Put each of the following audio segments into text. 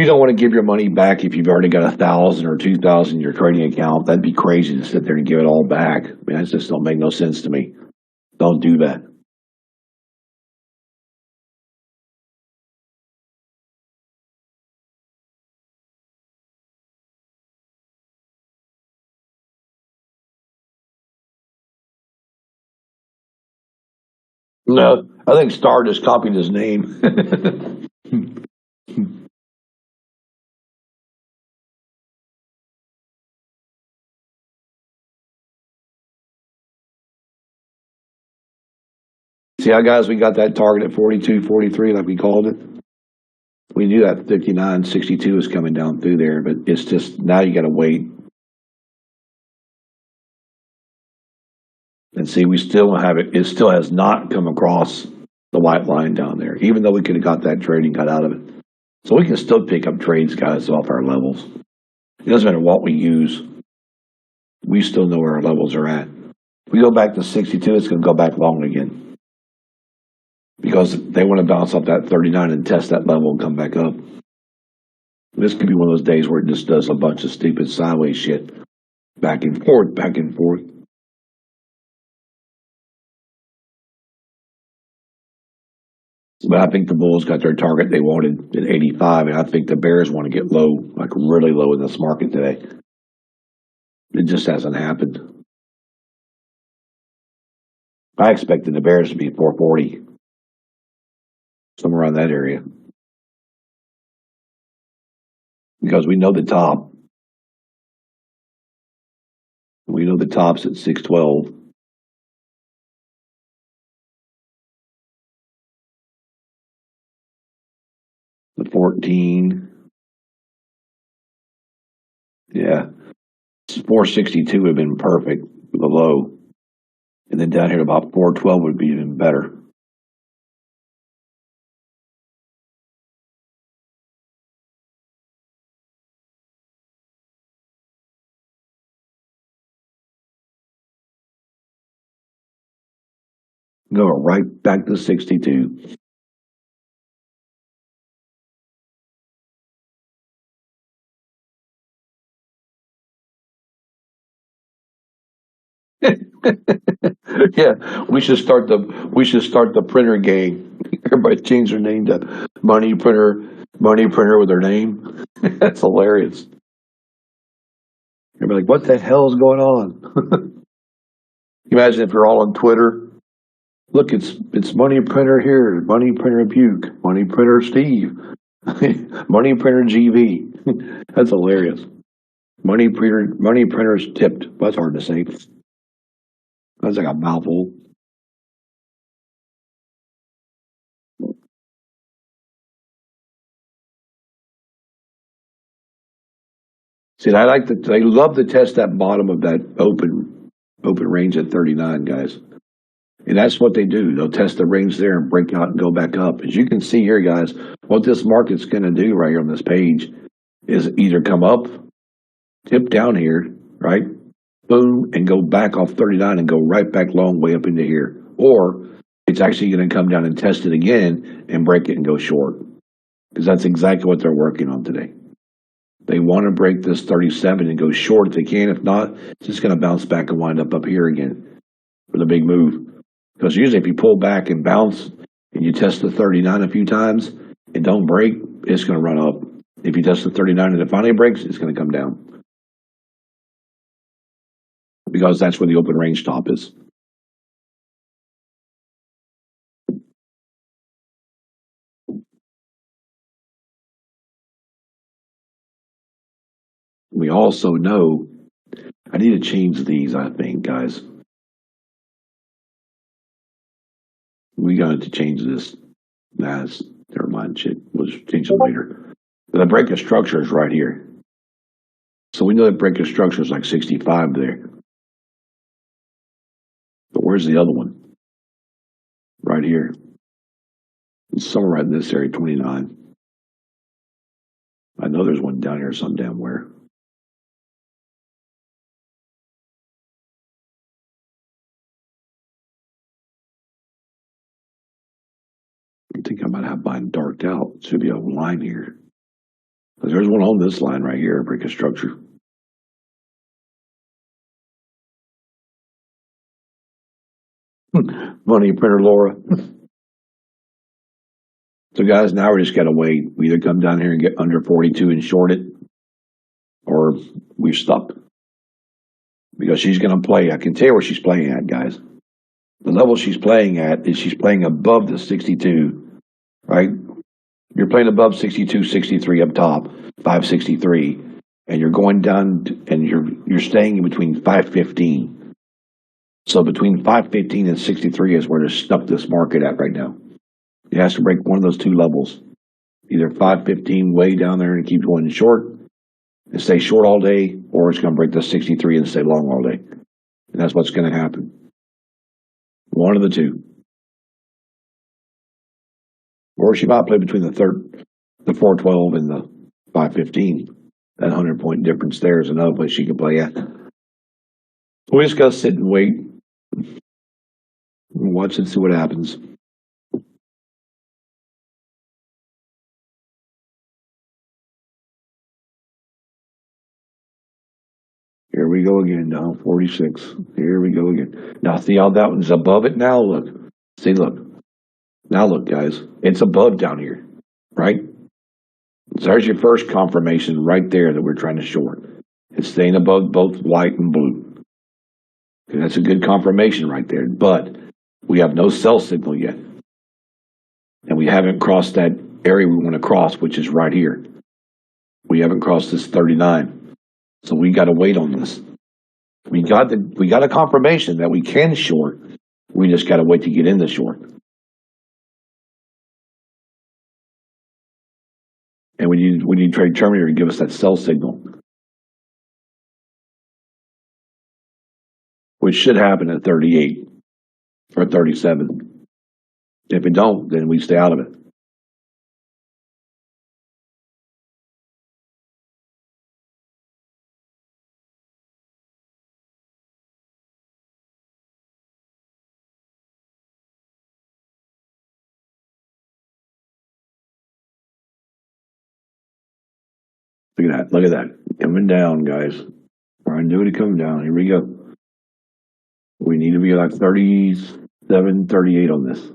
You don't want to give your money back if you've already got 1,000 or 2,000 in your trading account. That'd be crazy to sit there and give it all back. I mean, that just don't make no sense to me. Don't do that. No, I think Star just copied his name. See how, guys, we got that target at 42, 43, like we called it? We knew that 59, 62 is coming down through there, but it's just now you got to wait and see. We still don't have it. It still has not come across the white line down there, even though we could have got that trade and got out of it. So we can still pick up trades, guys, off our levels. It doesn't matter what we use. We still know where our levels are at. If we go back to 62, it's going to go back long again because they want to bounce up that 39 and test that level and come back up. This could be one of those days where it just does a bunch of stupid sideways shit back and forth, back and forth. But I think the Bulls got their target they wanted at 85, and I think the Bears want to get low, like really low in this market today. It just hasn't happened. I expected the Bears to be 440, somewhere around that area, because we know the top. We know the top's at 612. The 14. Yeah. 462 would have been perfect, the low. And then down here to about 412 would be even better. Go right back to 62. Yeah, we should start the printer gang. Everybody change their name to money printer with their name. That's hilarious. You're like, what the hell is going on? Imagine if you're all on Twitter. Look, it's money printer here, money printer Buke, money printer Steve, money printer GV. That's hilarious. Money printers tipped. That's hard to say. That's like a mouthful. See, I love to test that bottom of that open range at 39, guys. And that's what they do. They'll test the range there and break out and go back up. As you can see here, guys, what this market's going to do right here on this page is either come up, tip down here, right? Boom, and go back off 39 and go right back long way up into here. Or it's actually going to come down and test it again and break it and go short. Because that's exactly what they're working on today. They want to break this 37 and go short if they can. If not, it's just going to bounce back and wind up here again for the big move. Because usually if you pull back and bounce and you test the 39 a few times and don't break, it's going to run up. If you test the 39 and it finally breaks, it's going to come down. Because that's where the open range top is. We also know, I need to change these, I think, guys. We got to change this. Nah, never mind, shit. We'll just change it later. But the break of structure is right here. So we know that break of structure is like 65 there. But where's the other one? Right here. It's somewhere right in this area, 29. I know there's one down here some damn where. I think I might have mine darked out. Should be a line here. Because there's one on this line right here, break a structure. Money printer Laura. So guys, now we just got to wait. We either come down here and get under 42 and short it, or we're stuck. Because she's going to play, I can tell you where she's playing at, guys. The level she's playing at is she's playing above the 62, right? You're playing above 62, 63 up top, 563, and you're going down and you're staying in between 515. So between 515 and 63 is where they're stuck this market at right now. It has to break one of those two levels. Either 515 way down there and keep going short and stay short all day, or it's going to break the 63 and stay long all day. And that's what's going to happen. One of the two. Or she might play between the 412 and the 515. That 100-point difference there is another place she can play at. We just got to sit and wait. Watch and see what happens. Here we go again now, 46. Here we go again. Now see how that one's above it now? Look. See, look. Now look, guys. It's above down here, right? So there's your first confirmation right there that we're trying to short. It's staying above both white and blue. Okay, that's a good confirmation right there. But we have no sell signal yet. And we haven't crossed that area we want to cross, which is right here. We haven't crossed this 39. So we got to wait on this. We got a confirmation that we can short. We just got to wait to get in the short. And we need trade terminator to give us that sell signal, which should happen at 38 or 37. If it don't, then we stay out of it. Look at that. Look at that. Coming down, guys. Trying to do it to come down. Here we go. We need to be like 37, 38 on this.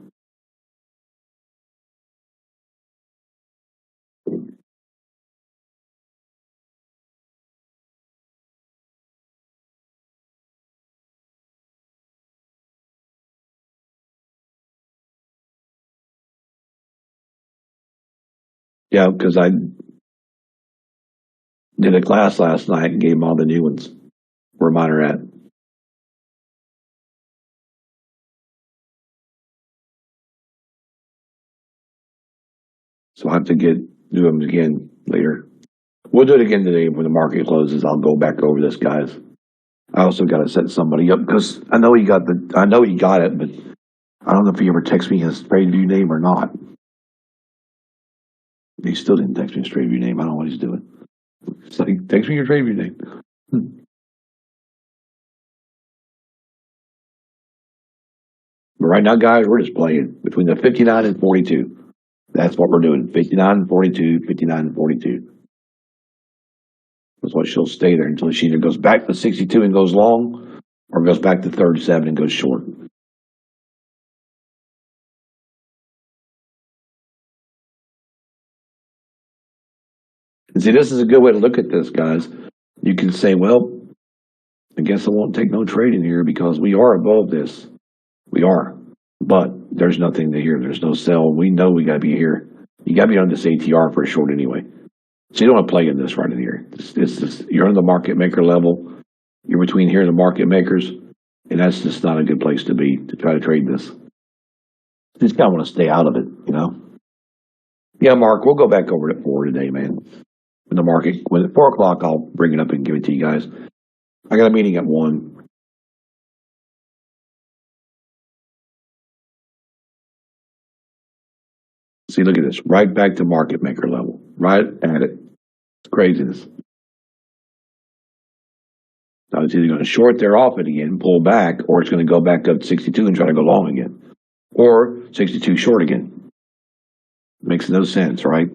Yeah, because I did a class last night and gave them all the new ones where mine are at. So I have to do them again later. We'll do it again today when the market closes. I'll go back over this, guys. I also got to set somebody up because I know he got it, but I don't know if he ever texted me his TradeView name or not. He still didn't text me his TradeView name. I don't know what he's doing. It's like, text me your TradeView name. But right now, guys, we're just playing between the 59 and 42. That's what we're doing. 59 and 42, 59 and 42. That's why she'll stay there until she either goes back to 62 and goes long or goes back to 37 and goes short. And see, this is a good way to look at this, guys. You can say, well, I guess I won't take no trade in here because we are above this. We are. But there's nothing to here. There's no sell. We know we got to be here. You got to be on this ATR for a short anyway. So you don't want to play in this right in here. You're on the market maker level. You're between here and the market makers. And that's just not a good place to be to try to trade this. You just kind of want to stay out of it, you know? Yeah, Mark, we'll go back over it at 4 today, man. When the market, when at 4 o'clock, I'll bring it up and give it to you guys. I got a meeting at 1. See, look at this. Right back to market maker level. Right at it. It's craziness. Now it's either going to short there off it again, pull back, or it's going to go back up to 62 and try to go long again. Or 62 short again. Makes no sense, right?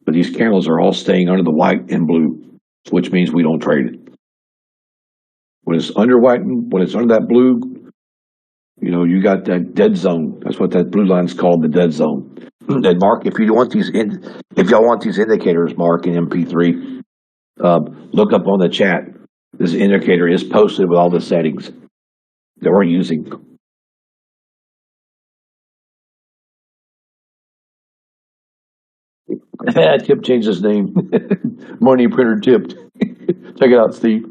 But these candles are all staying under the white and blue, which means we don't trade it. When it's under white, when it's under that blue, you know, you got that dead zone. That's what that blue line's called, the dead zone. And Mark, if you want these, if y'all want these indicators, Mark, in MP3, look up on the chat. This indicator is posted with all the settings that we're using. Tip changed his name. Money printer tipped. Check it out, Steve.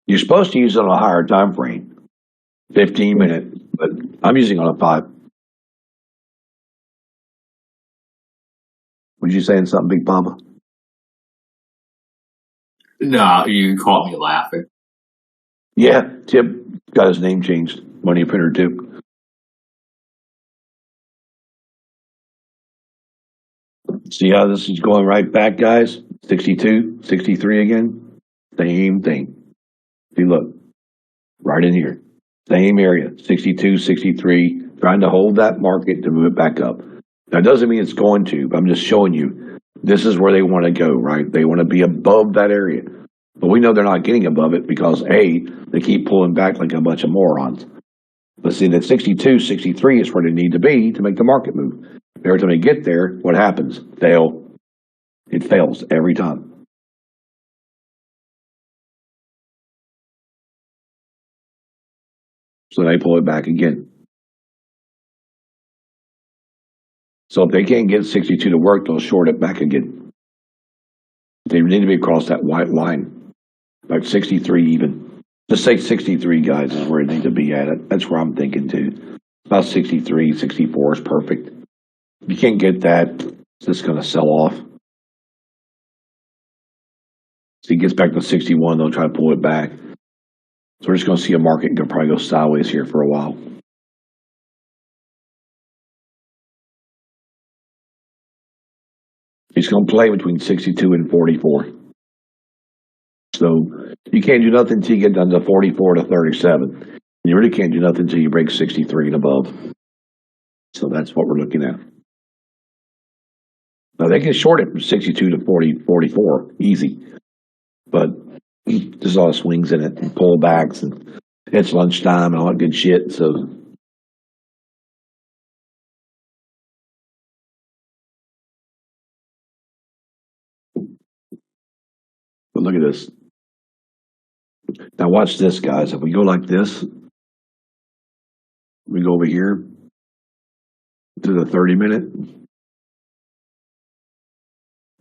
You're supposed to use it on a higher time frame, 15 minutes, but I'm using on a 5. Was you saying something, Big Papa? No, you caught me laughing. Yeah, Tip got his name changed. Money printer Tip. See how this is going right back, guys? 62, 63 again. Same thing. See, look, right in here. Same area, 62, 63, trying to hold that market to move it back up. That doesn't mean it's going to, but I'm just showing you this is where they want to go, right? They want to be above that area. But we know they're not getting above it because, A, they keep pulling back like a bunch of morons. But see, that 62, 63 is where they need to be to make the market move. Every time they get there, what happens? Fail. It fails every time. So they pull it back again. So if they can't get 62 to work, they'll short it back again. They need to be across that white line, like 63 even. Just say 63, guys, is where they need to be at it. That's where I'm thinking too. About 63, 64 is perfect. If you can't get that, it's just going to sell off. So he gets back to 61, they'll try to pull it back. So we're just going to see a market probably go sideways here for a while. He's going to play between 62 and 44. So you can't do nothing until you get down to 44 to 37. You really can't do nothing until you break 63 and above. So that's what we're looking at. Now they can short it from 62 to 44, easy. But there's a lot of swings in it and pullbacks, and it's lunchtime and all that good shit. So but look at this. Now watch this, guys. If we go like this, we go over here to the 30-minute.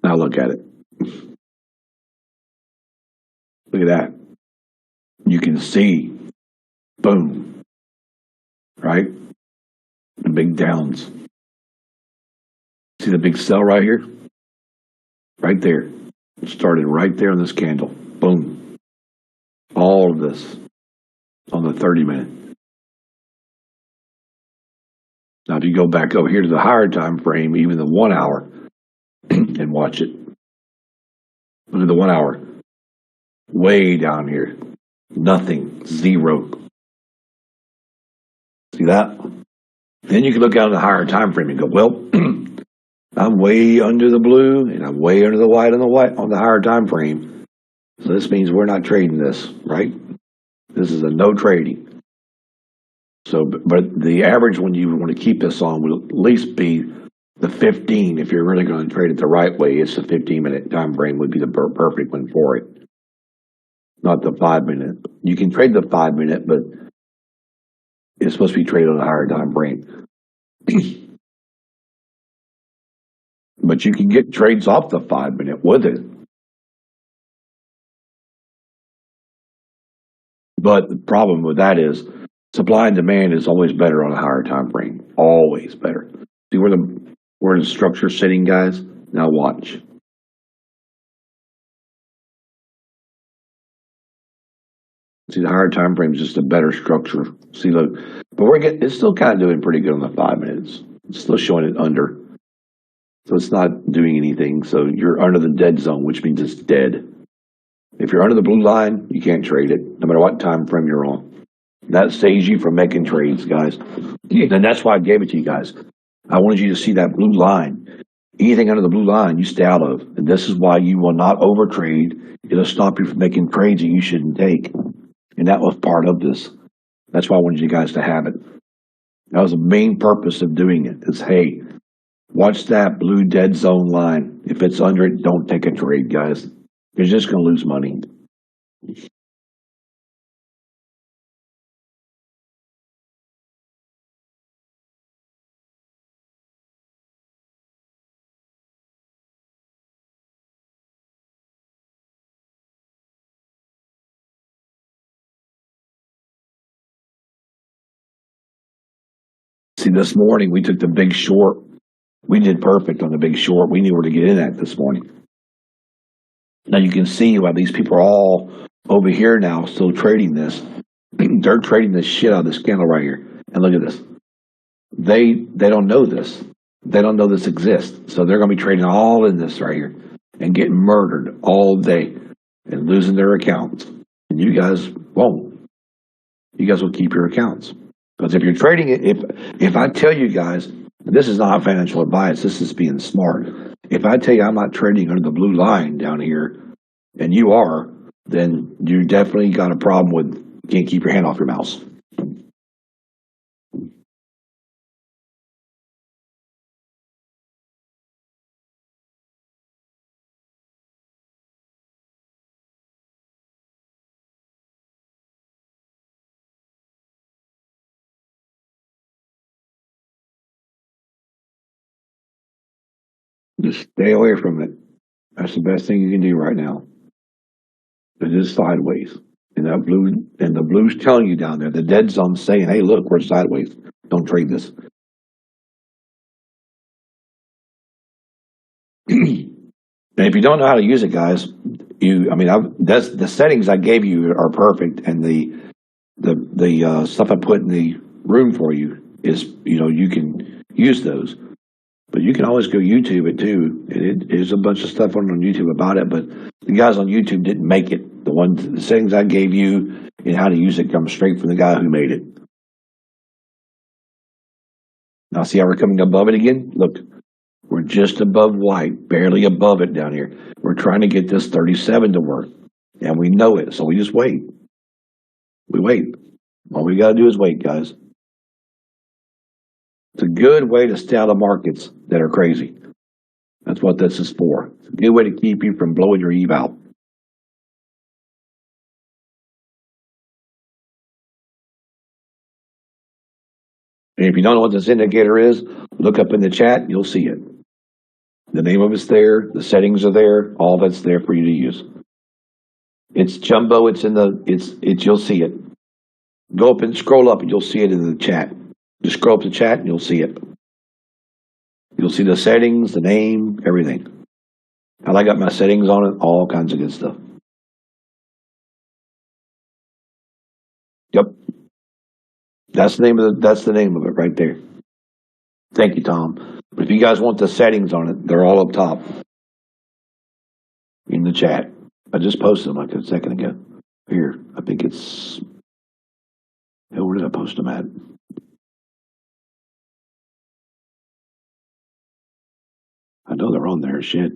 Now look at it. Look at that. You can see, boom, right? The big downs. See the big sell right here? Right there. It started right there in this candle. Boom. All of this on the 30-minute. Now, if you go back over here to the higher time frame, even the 1 hour, and watch it. Look at the 1 hour. Way down here. Nothing. Zero. See that? Then you can look out at the higher time frame and go, well, I'm way under the blue and I'm way under the white on the higher time frame. So this means we're not trading this, right? This is a no trading. So, but the average one you want to keep this on will at least be the 15. If you're really going to trade it the right way, it's the 15-minute time frame would be the perfect one for it. Not the 5-minute. You can trade the 5-minute, but it's supposed to be traded on a higher time frame. But you can get trades off the 5-minute with it. But the problem with that is supply and demand is always better on a higher time frame. Always better. See where the structure's sitting, guys? Now watch. See, the higher time frame is just a better structure. See, look, but it's still kind of doing pretty good on the 5 minutes. It's still showing it under. So it's not doing anything. So you're under the dead zone, which means it's dead. If you're under the blue line, you can't trade it, no matter what time frame you're on. That saves you from making trades, guys. And that's why I gave it to you guys. I wanted you to see that blue line. Anything under the blue line, you stay out of. And this is why you will not overtrade. It'll stop you from making trades that you shouldn't take. And that was part of this. That's why I wanted you guys to have it. That was the main purpose of doing it is, hey, watch that blue dead zone line. If it's under it, don't take a trade, guys. You're just going to lose money. See, this morning we took the big short. We did perfect on the big short. We knew where to get in at this morning. Now you can see why these people are all over here now still trading this. They're trading the shit out of this candle right here. And look at this. They don't know this. They don't know this exists. So they're going to be trading all in this right here and getting murdered all day and losing their accounts. And you guys won't. You guys will keep your accounts. Because if you're trading it, if I tell you guys, this is not financial advice, this is being smart. If I tell you I'm not trading under the blue line down here, and you are, then you definitely got a problem with you can't keep your hand off your mouse. Just stay away from it. That's the best thing you can do right now. It is sideways. And the blue's telling you down there, the dead zone's saying, hey, look, we're sideways. Don't trade this. And if you don't know how to use it, guys, that's the settings I gave you are perfect, and the stuff I put in the room for you is, you can use those. But you can always go YouTube it too. And there's a bunch of stuff on YouTube about it, but the guys on YouTube didn't make it. The settings I gave you and how to use it come straight from the guy who made it. Now see how we're coming above it again? Look, we're just above white, barely above it down here. We're trying to get this 37 to work, and we know it, so we just wait. We wait. All we got to do is wait, guys. It's a good way to stay out of markets that are crazy. That's what this is for. It's a good way to keep you from blowing your Eve out. And if you don't know what this indicator is, look up in the chat, you'll see it. The name of it's there, the settings are there, all that's there for you to use. It's jumbo, you'll see it. Go up and scroll up and you'll see it in the chat. Just scroll up the chat and you'll see it. You'll see the settings, the name, everything. And I got my settings on it, all kinds of good stuff. Yep. That's the name of it right there. Thank you, Tom. But if you guys want the settings on it, they're all up top in the chat. I just posted them like a second ago. Here, I think it's. Where did I post them at? I know they're on there. Shit.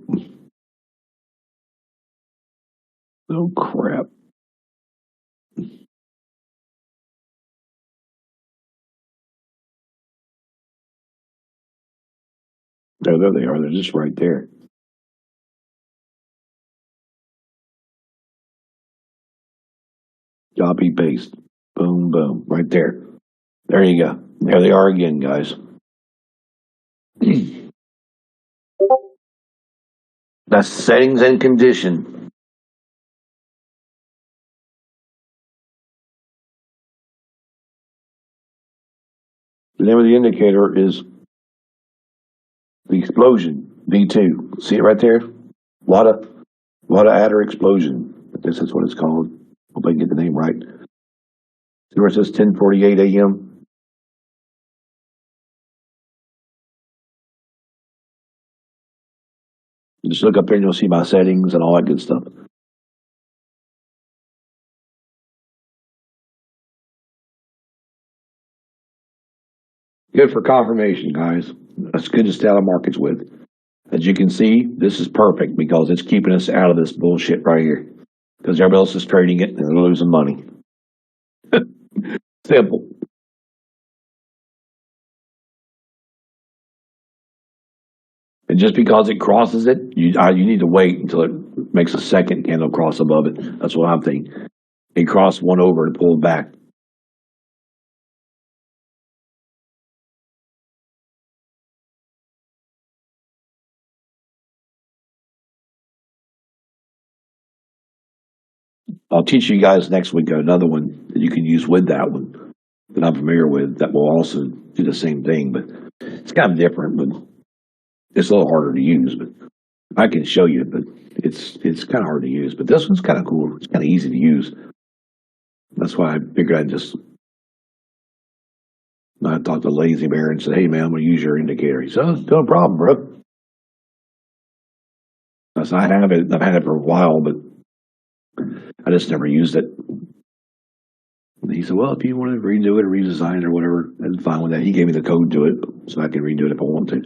Oh crap. There they are. They're just right there. Copy, paste. Boom, boom. Right there. There you go. There they are again, guys. That's settings and condition. The name of the indicator is the explosion, V2. See it right there? Wada adder explosion. I guess that's what it's called. Hope I can get the name right. See where it says 10:48 a.m.? Just look up there and you'll see my settings and all that good stuff. good for confirmation, guys. That's good to stay out of markets with. As you can see, this is perfect because it's keeping us out of this bullshit right here. Because everybody else is trading it and they're losing money. Simple. And just because it crosses it, you need to wait until it makes a second candle cross above it. That's what I'm thinking. It crossed one over and pulled back. I'll teach you guys next week another one that you can use with that one that I'm familiar with that will also do the same thing, but it's kind of different, but it's a little harder to use. But I can show you, but it's kind of hard to use. But this one's kind of cool. It's kind of easy to use. That's why I figured I talked to Lazy Bear and said, "Hey man, I'm going to use your indicator." He said, "Oh, no problem, bro." I said, "I have it. I've had it for a while, but I just never used it." And he said, "Well, if you want to redo it or redesign it or whatever, that's fine with that." He gave me the code to it, so I can redo it if I want to.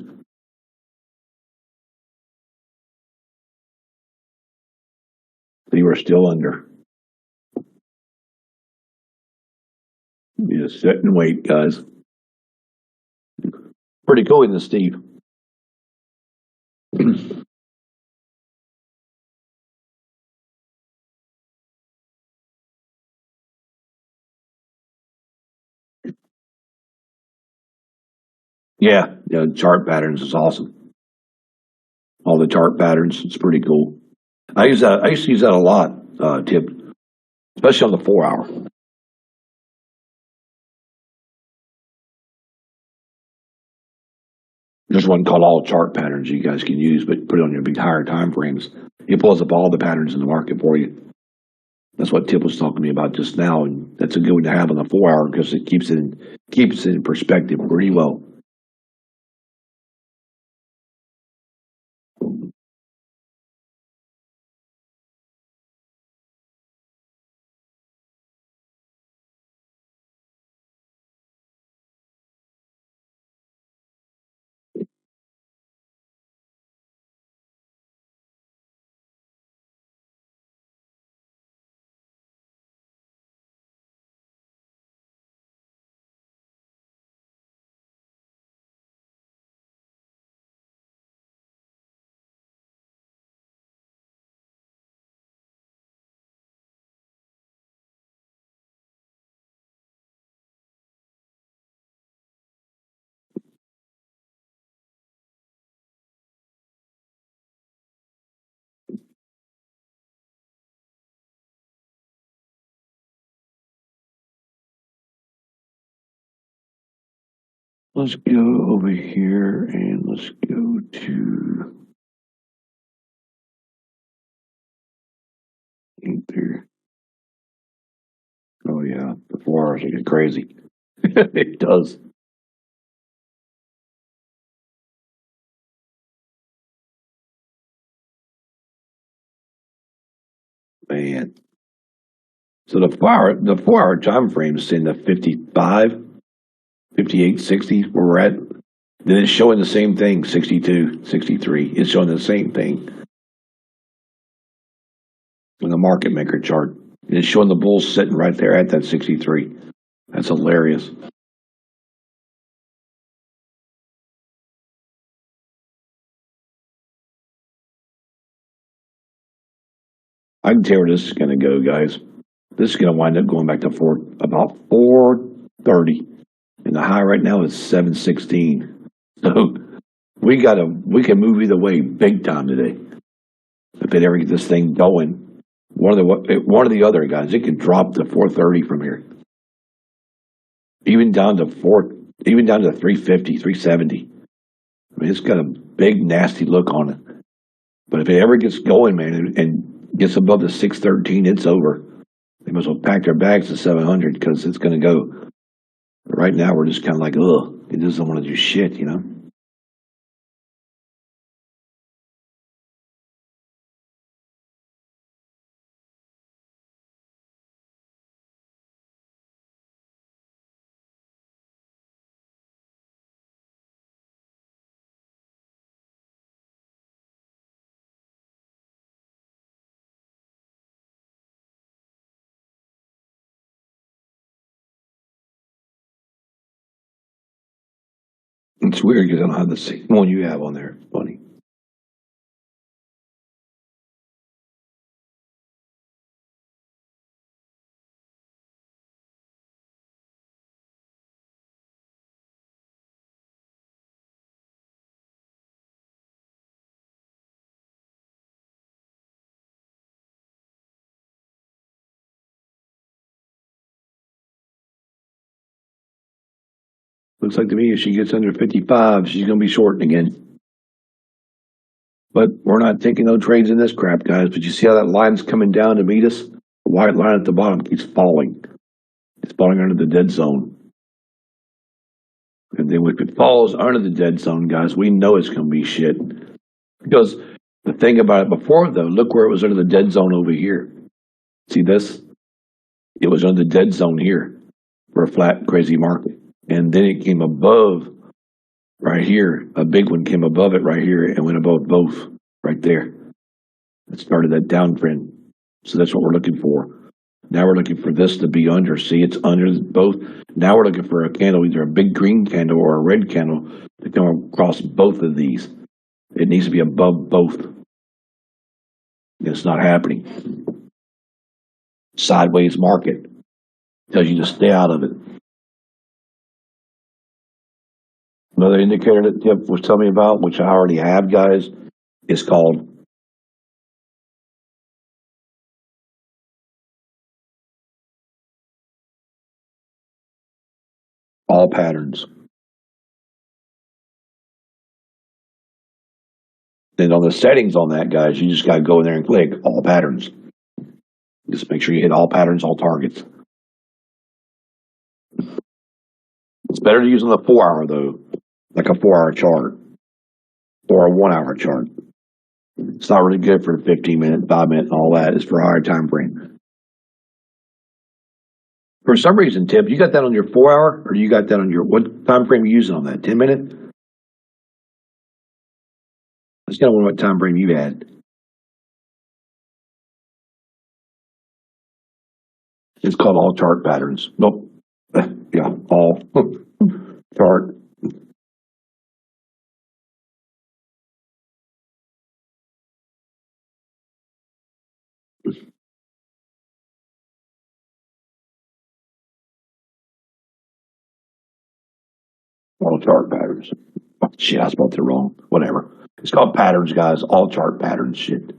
They were still under. You just sit and wait, guys. Pretty cool, isn't it, Steve? Yeah, chart patterns is awesome. All the chart patterns, it's pretty cool. I use that. I used to use that a lot, Tip, especially on the 4 hour. There's one called All Chart Patterns you guys can use, but put it on your big higher time frames. It pulls up all the patterns in the market for you. That's what Tip was talking to me about just now, and that's a good one to have on the 4 hour because it keeps it in perspective pretty well. Let's go over here and let's go to there. Oh yeah, the 4 hours get crazy. It does. Man. So the 4 hour time frame is in the 55, 58, 60 where we're at. Then it's showing the same thing, 62, 63. It's showing the same thing in the market maker chart. It's showing the bulls sitting right there at that 63. That's hilarious. I can tell where this is going to go, guys. This is going to wind up going back to about 430. And the high right now is 716. So we can move either way big time today. If it ever gets this thing going, one of the other guys, it could drop to 430 from here. Even down to 350, 370. I mean, it's got a big nasty look on it. But if it ever gets going, man, and gets above the 613, it's over. They must well pack their bags to 700 because it's going to go. But right now, we're just kind of like, ugh, it doesn't want to do shit, you know? It's weird because I don't have the same one you have on there. It's funny. Looks like to me if she gets under 55, she's going to be shorting again. But we're not taking no trades in this crap, guys. But you see how that line's coming down to meet us? The white line at the bottom keeps falling. It's falling under the dead zone. And then if it falls under the dead zone, guys, we know it's going to be shit. Because the thing about it before, though, look where it was under the dead zone over here. See this? It was under the dead zone here for a flat, crazy market. And then it came above right here. A big one came above it right here and went above both right there. It started that downtrend. So that's what we're looking for. Now we're looking for this to be under. See, it's under both. Now we're looking for a candle, either a big green candle or a red candle to come across both of these. It needs to be above both. It's not happening. Sideways market tells you to stay out of it. Another indicator that Tip was telling me about, which I already have, guys, is called all patterns. Then on the settings on that, guys, you just got to go in there and click all patterns. Just make sure you hit all patterns, all targets. It's better to use on the 4 hour, though, like a 4 hour chart or a 1 hour chart. It's not really good for 15 minute, 5 minute, and all that. It's for a higher time frame. For some reason, Tip, you got that on your 4 hour, or you got that on your, what time frame are you using on that? 10 minute? I just kind of wonder what time frame you had. It's called all chart patterns. Nope. Yeah, all chart. All chart patterns. Oh, shit, I spelled it wrong. Whatever. It's called patterns, guys. All chart patterns. Shit.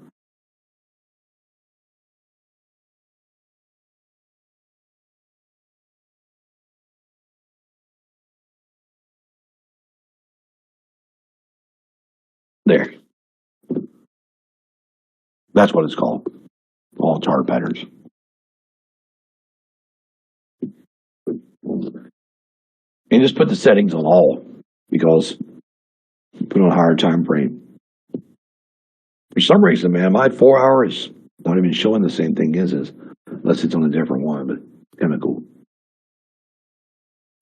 There. That's what it's called. All chart patterns. And just put the settings on all because you put on a higher time frame. For some reason, man, my 4 hours not even showing the same thing as this, unless it's on a different one, but kind of cool.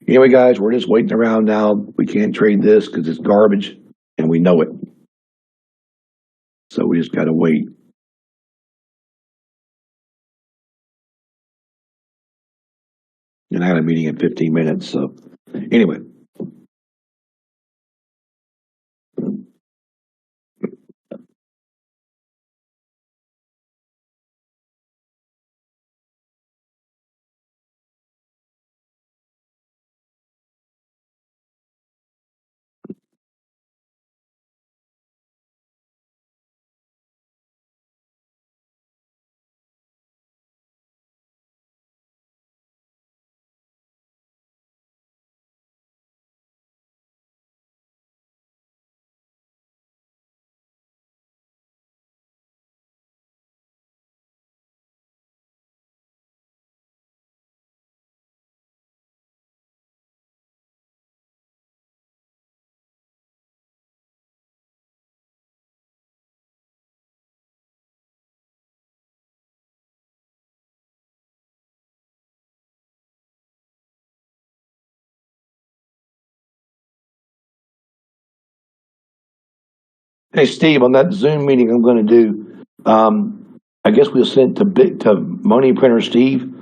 Anyway, guys, we're just waiting around now. We can't trade this because it's garbage, and we know it. So we just got to wait. And I had a meeting in 15 minutes, so anyway. Hey, Steve, on that Zoom meeting I'm going to do, I guess we'll send to Money Printer Steve.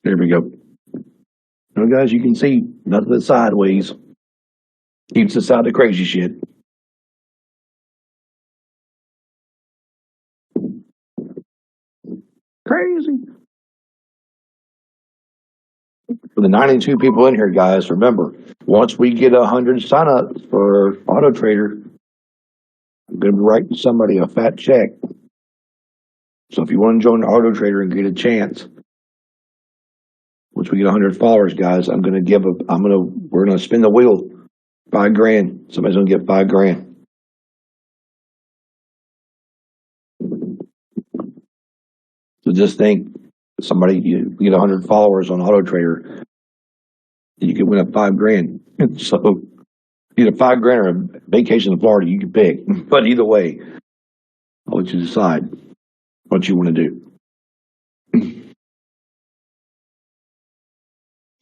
There we go. Now, guys, you can see nothing but sideways. Keeps us out of the crazy shit. Crazy. For the 92 people in here, guys, remember, once we get 100 signups for Auto Trader, I'm going to be writing somebody a fat check. So if you want to join Auto Trader and get a chance, once we get 100 followers, guys, we're going to spin the wheel, $5,000. Somebody's going to get $5,000. So just think, you get 100 followers on Auto Trader, you can win up $5,000. So either $5,000 or a vacation in Florida, you can pick. But either way, I'll let you decide what you want to do.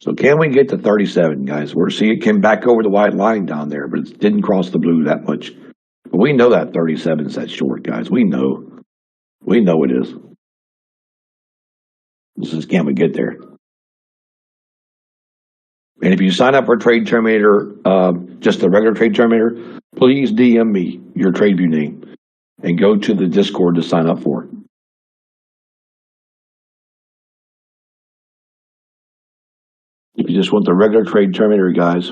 So can we get to 37, guys? It came back over the white line down there, but it didn't cross the blue that much. But we know that 37 is that short, guys. We know it is. This is, can we get there? And if you sign up for Trade Terminator, just the regular Trade Terminator, please DM me your TradeView name and go to the Discord to sign up for it. If you just want the regular Trade Terminator, guys,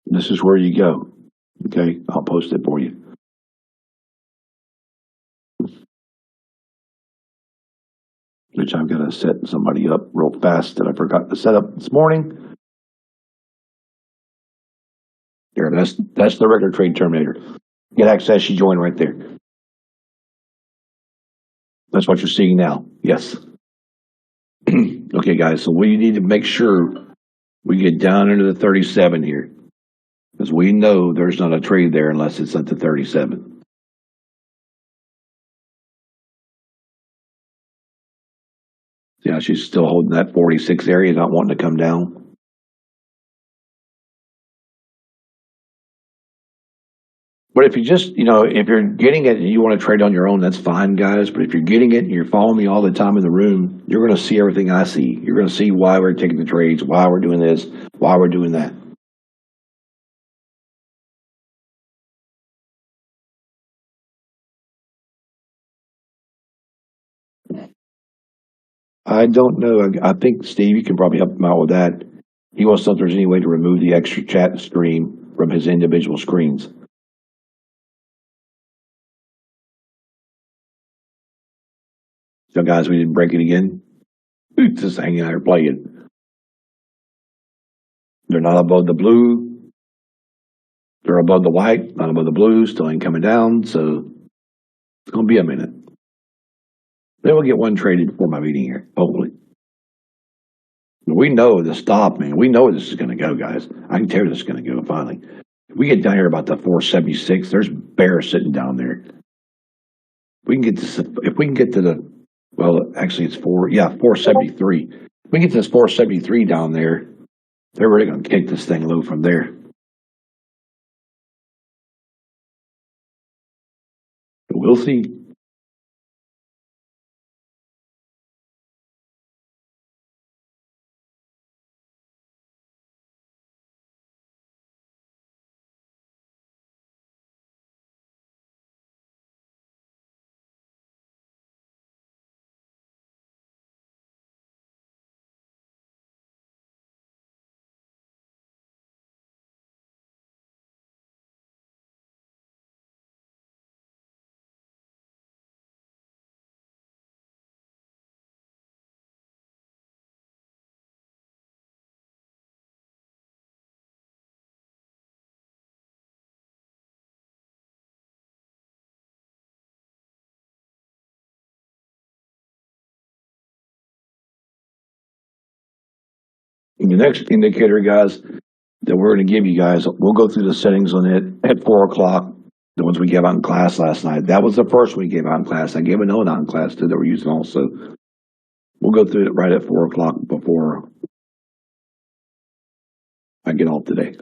this is where you go. Okay, I'll post it for you. Which I've got to set somebody up real fast that I forgot to set up this morning. There, that's the regular Trade Terminator. Get access, you join right there. That's what you're seeing now. Yes. Okay, guys, so we need to make sure we get down into the 37 here, because we know there's not a trade there unless it's at the 37. Yeah, she's still holding that 46 area, not wanting to come down. But if you just, if you're getting it and you want to trade on your own, that's fine, guys. But if you're getting it and you're following me all the time in the room, you're going to see everything I see. You're going to see why we're taking the trades, why we're doing this, why we're doing that. I don't know. I think, Steve, you can probably help him out with that. He wants to know if there's any way to remove the extra chat stream from his individual screens. So, guys, we didn't break it again. Just hanging out here playing. They're not above the blue. They're above the white, not above the blue. Still ain't coming down. So it's going to be a minute. Then we'll get one traded before my meeting here, hopefully. We know the stop, man. We know where this is going to go, guys. I can tell you this is going to go finally. If we get down here about the 476, there's bears sitting down there. We can get this, if we can get to the, well, actually it's 473. If we get this 473 down there, they're really going to kick this thing low from there. But we'll see. And the next indicator, guys, that we're going to give you guys, we'll go through the settings on it at 4 o'clock, the ones we gave out in class last night. That was the first one we gave out in class. I gave another one out in class too that we're using also. We'll go through it right at 4 o'clock before I get off today.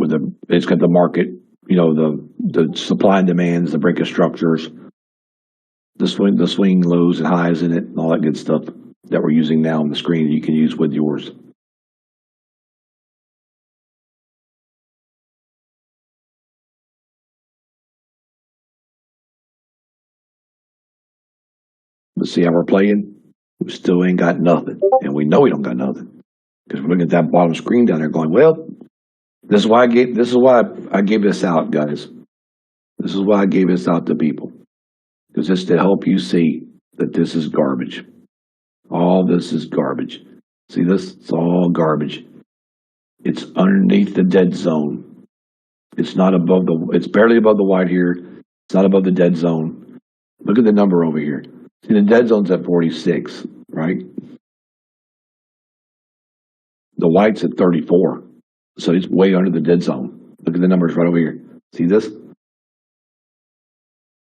with it's got the market, the supply and demands, the breaker structures, the swing lows and highs in it, and all that good stuff that we're using now on the screen you can use with yours. Let's see how we're playing. We still ain't got nothing, and we know we don't got nothing because we're looking at that bottom screen down there, going, "Well, this is why I gave this out, guys. This is why I gave this out to people, because it's to help you see that this is garbage. All this is garbage. See this? It's all garbage. It's underneath the dead zone. It's not above it's barely above the white here. It's not above the dead zone. Look at the number over here. See, the dead zone's at 46, right? The white's at 34. So it's way under the dead zone. Look at the numbers right over here. See this?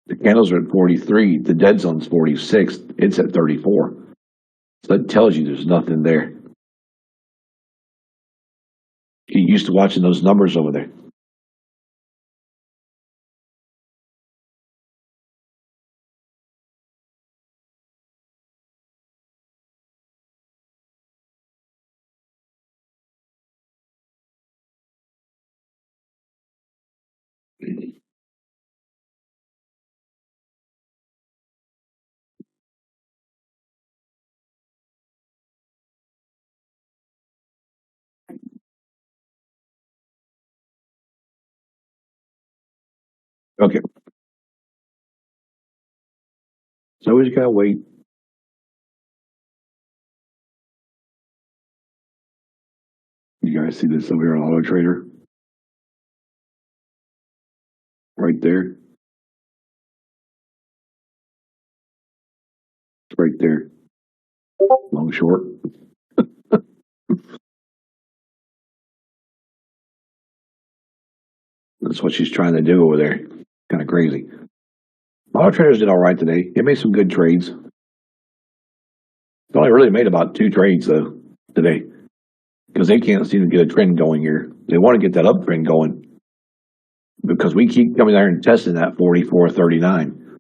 The candles are at 43. The dead zone's 46. It's at 34. So that tells you there's nothing there. Get used to watching those numbers over there. Okay. So we just gotta wait. You guys see this over here on Auto Trader? Right there. It's right there. Long short. That's what she's trying to do over there. Kind of crazy. Auto Traders did all right today. It made some good trades. It only really made about 2 trades though today, because they can't seem to get a trend going here. They want to get that uptrend going because we keep coming there and testing that 44.39. And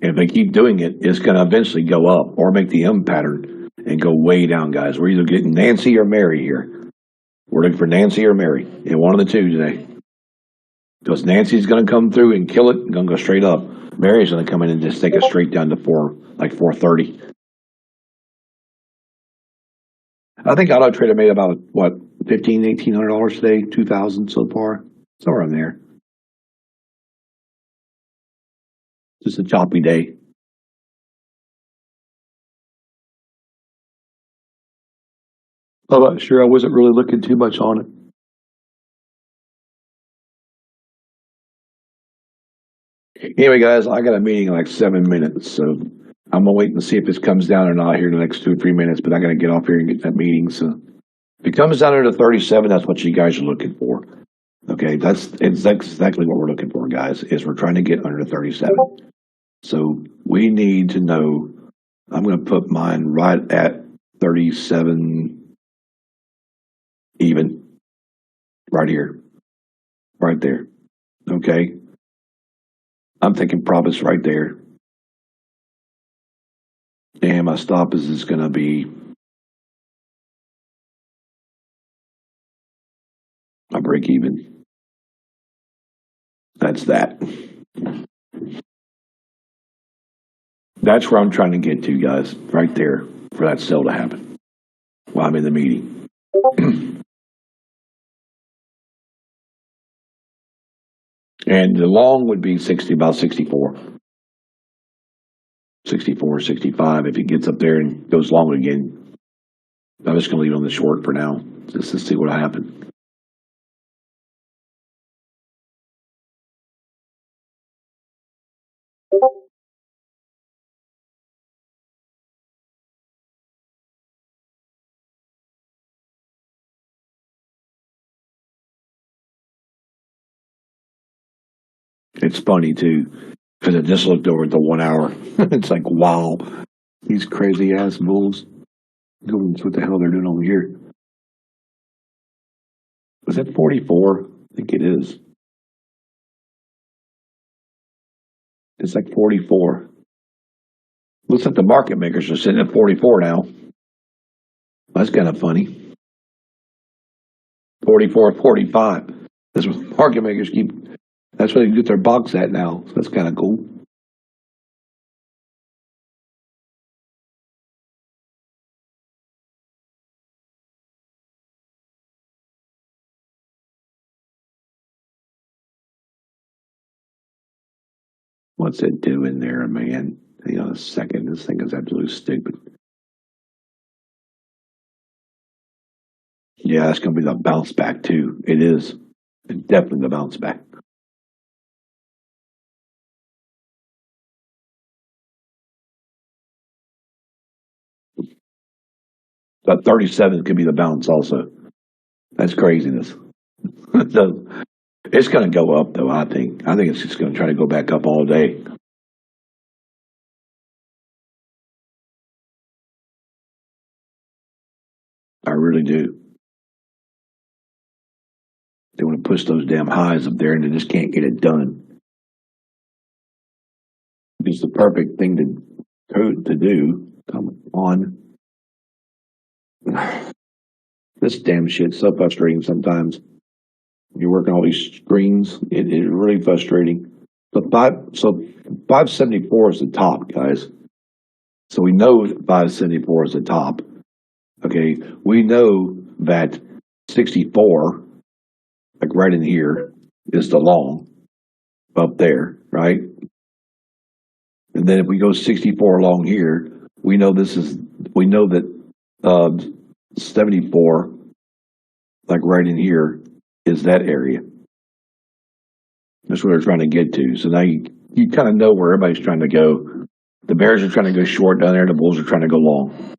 if they keep doing it, it's going to eventually go up or make the M pattern and go way down, guys. We're either getting Nancy or Mary here. We're looking for Nancy or Mary, and one of the two today. Because Nancy's going to come through and kill it and going to go straight up. Mary's going to come in and just take it straight down to 430. I think Auto Trader made about, what, $1,500 today, $2,000 so far, somewhere in there. Just a choppy day. I'm not sure. I wasn't really looking too much on it. Anyway, guys, I got a meeting in like 7 minutes, so I'm gonna wait and see if this comes down or not here in the next 2 or 3 minutes. But I gotta get off here and get that meeting. So if it comes down to 37, that's what you guys are looking for. Okay, that's exactly what we're looking for, guys. Is we're trying to get under 37. So we need to know. I'm gonna put mine right at 37, even, right here, right there. Okay. I'm thinking profits right there. And my stop is going to be a break even. That's that. That's where I'm trying to get to, guys. Right there for that sell to happen while I'm in the meeting. And the long would be about 64. 64, 65. If it gets up there and goes long again, I'm just going to leave it on the short for now, just to see what happens. It's funny too, because I just looked over at the 1 hour. It's like, wow, these crazy ass bulls. What the hell they're doing over here? Was that 44? I think it is. It's like 44. Looks like the market makers are sitting at 44 now. That's kind of funny. 44, 45. That's what market makers keep. That's where they get their box at now. So that's kind of cool. What's it doing there, man? Hang on a second. This thing is absolutely stupid. Yeah, that's going to be the bounce back, too. It is. It's definitely the bounce back. But 37 could be the bounce also. That's craziness. So it's going to go up, though, I think. I think it's just going to try to go back up all day. I really do. They want to push those damn highs up there and they just can't get it done. It's the perfect thing to do. Come on. This damn shit's so frustrating sometimes. You're working all these screens. It is really frustrating. So 574 is the top, guys. So we know 574 is the top. Okay. We know that 64, like right in here, is the long up there, right? And then if we go 64 along here, we know that uh, 74, like right in here, is that area. That's what they're trying to get to. So now you kind of know where everybody's trying to go. The Bears are trying to go short down there. The Bulls are trying to go long.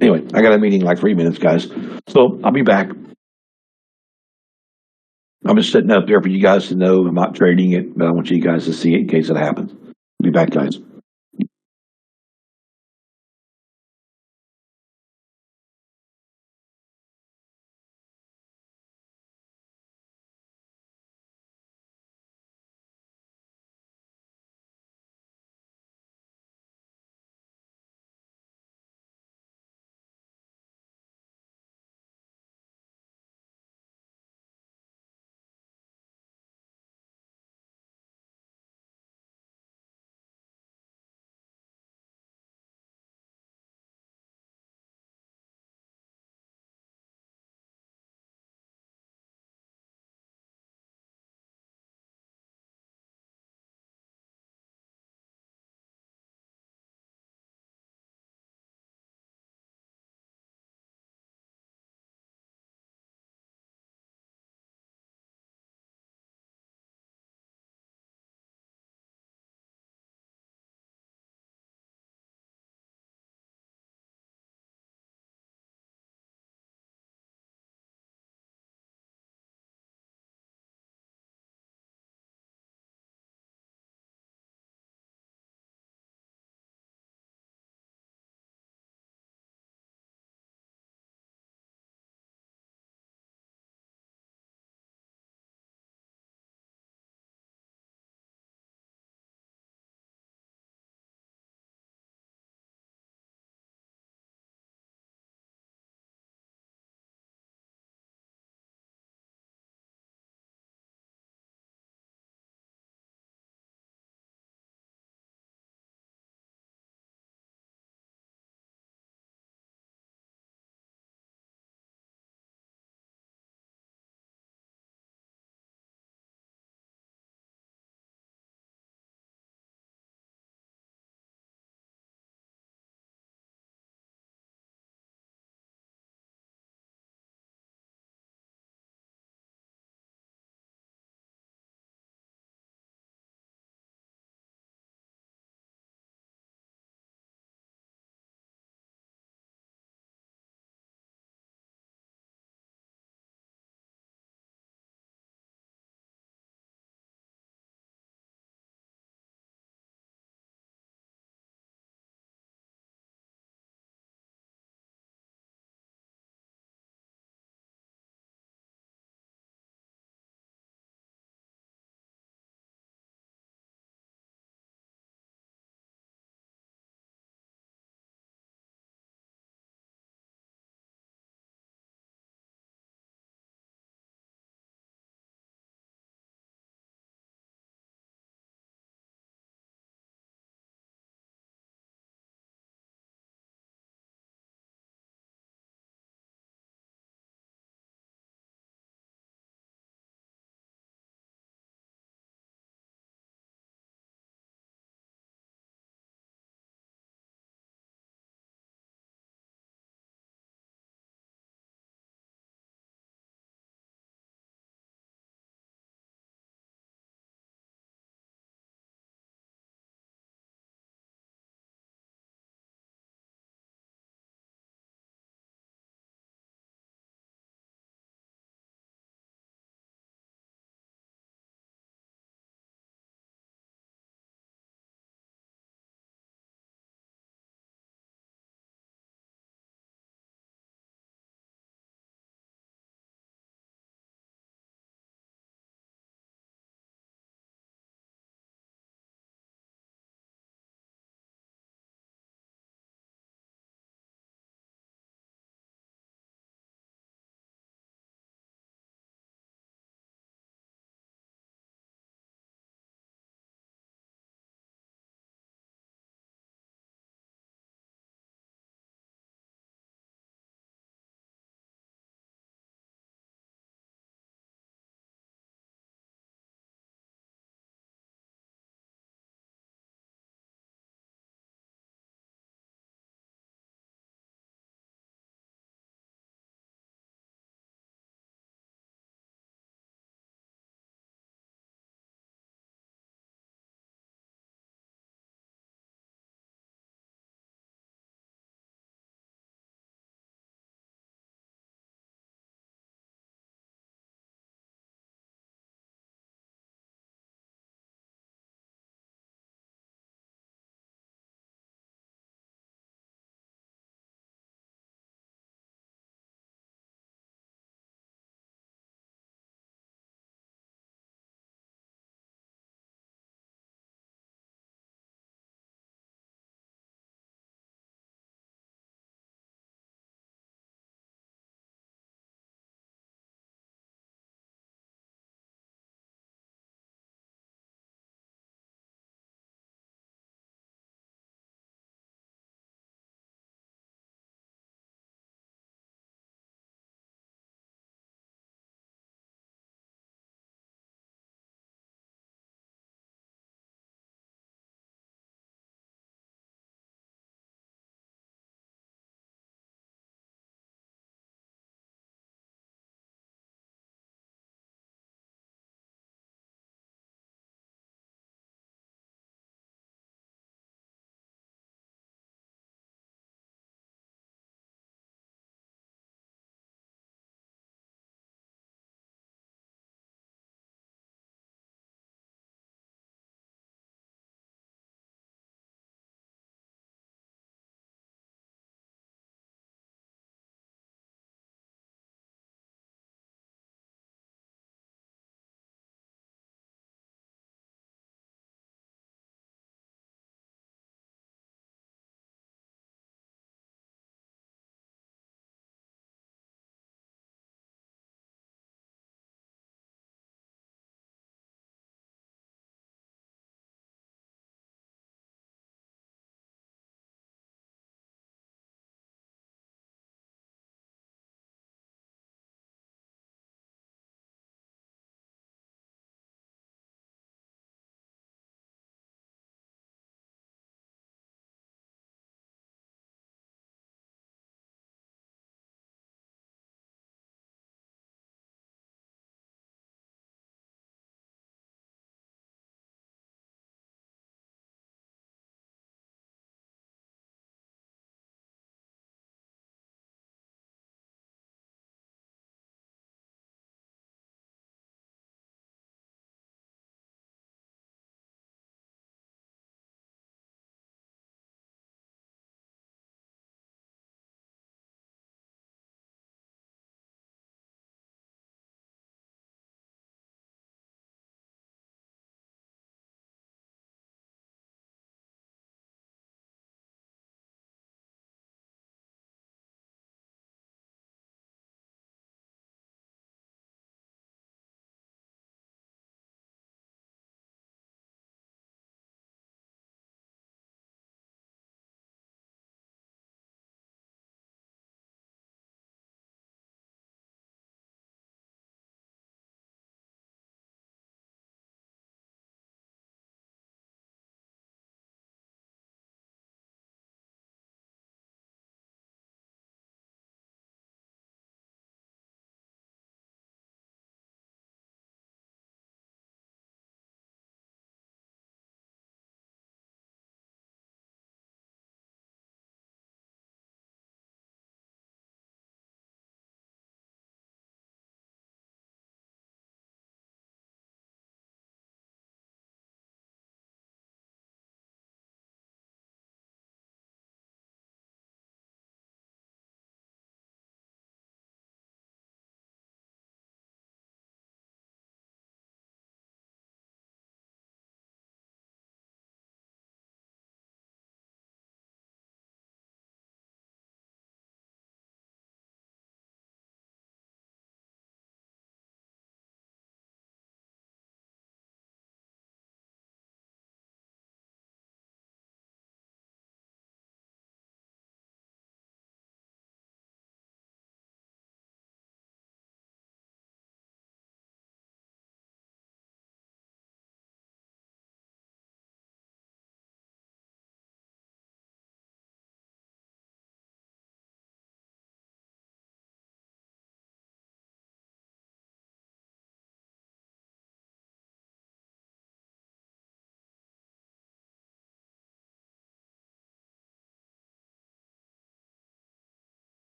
Anyway, I got a meeting in like 3 minutes, guys. So I'll be back. I'm just sitting up there for you guys to know I'm not trading it, but I want you guys to see it in case it happens. Be back, guys.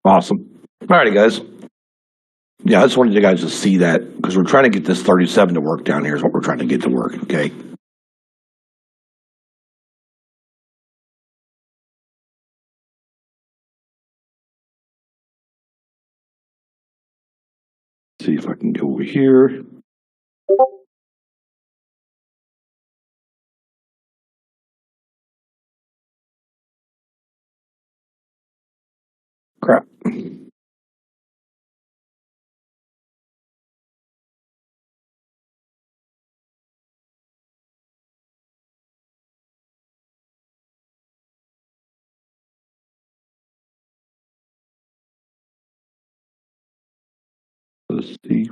Awesome. All righty, guys. Yeah, I just wanted you guys to see that because we're trying to get this 37 to work down here is what we're trying to get to work, okay? See if I can go over here. Crap. Let's see.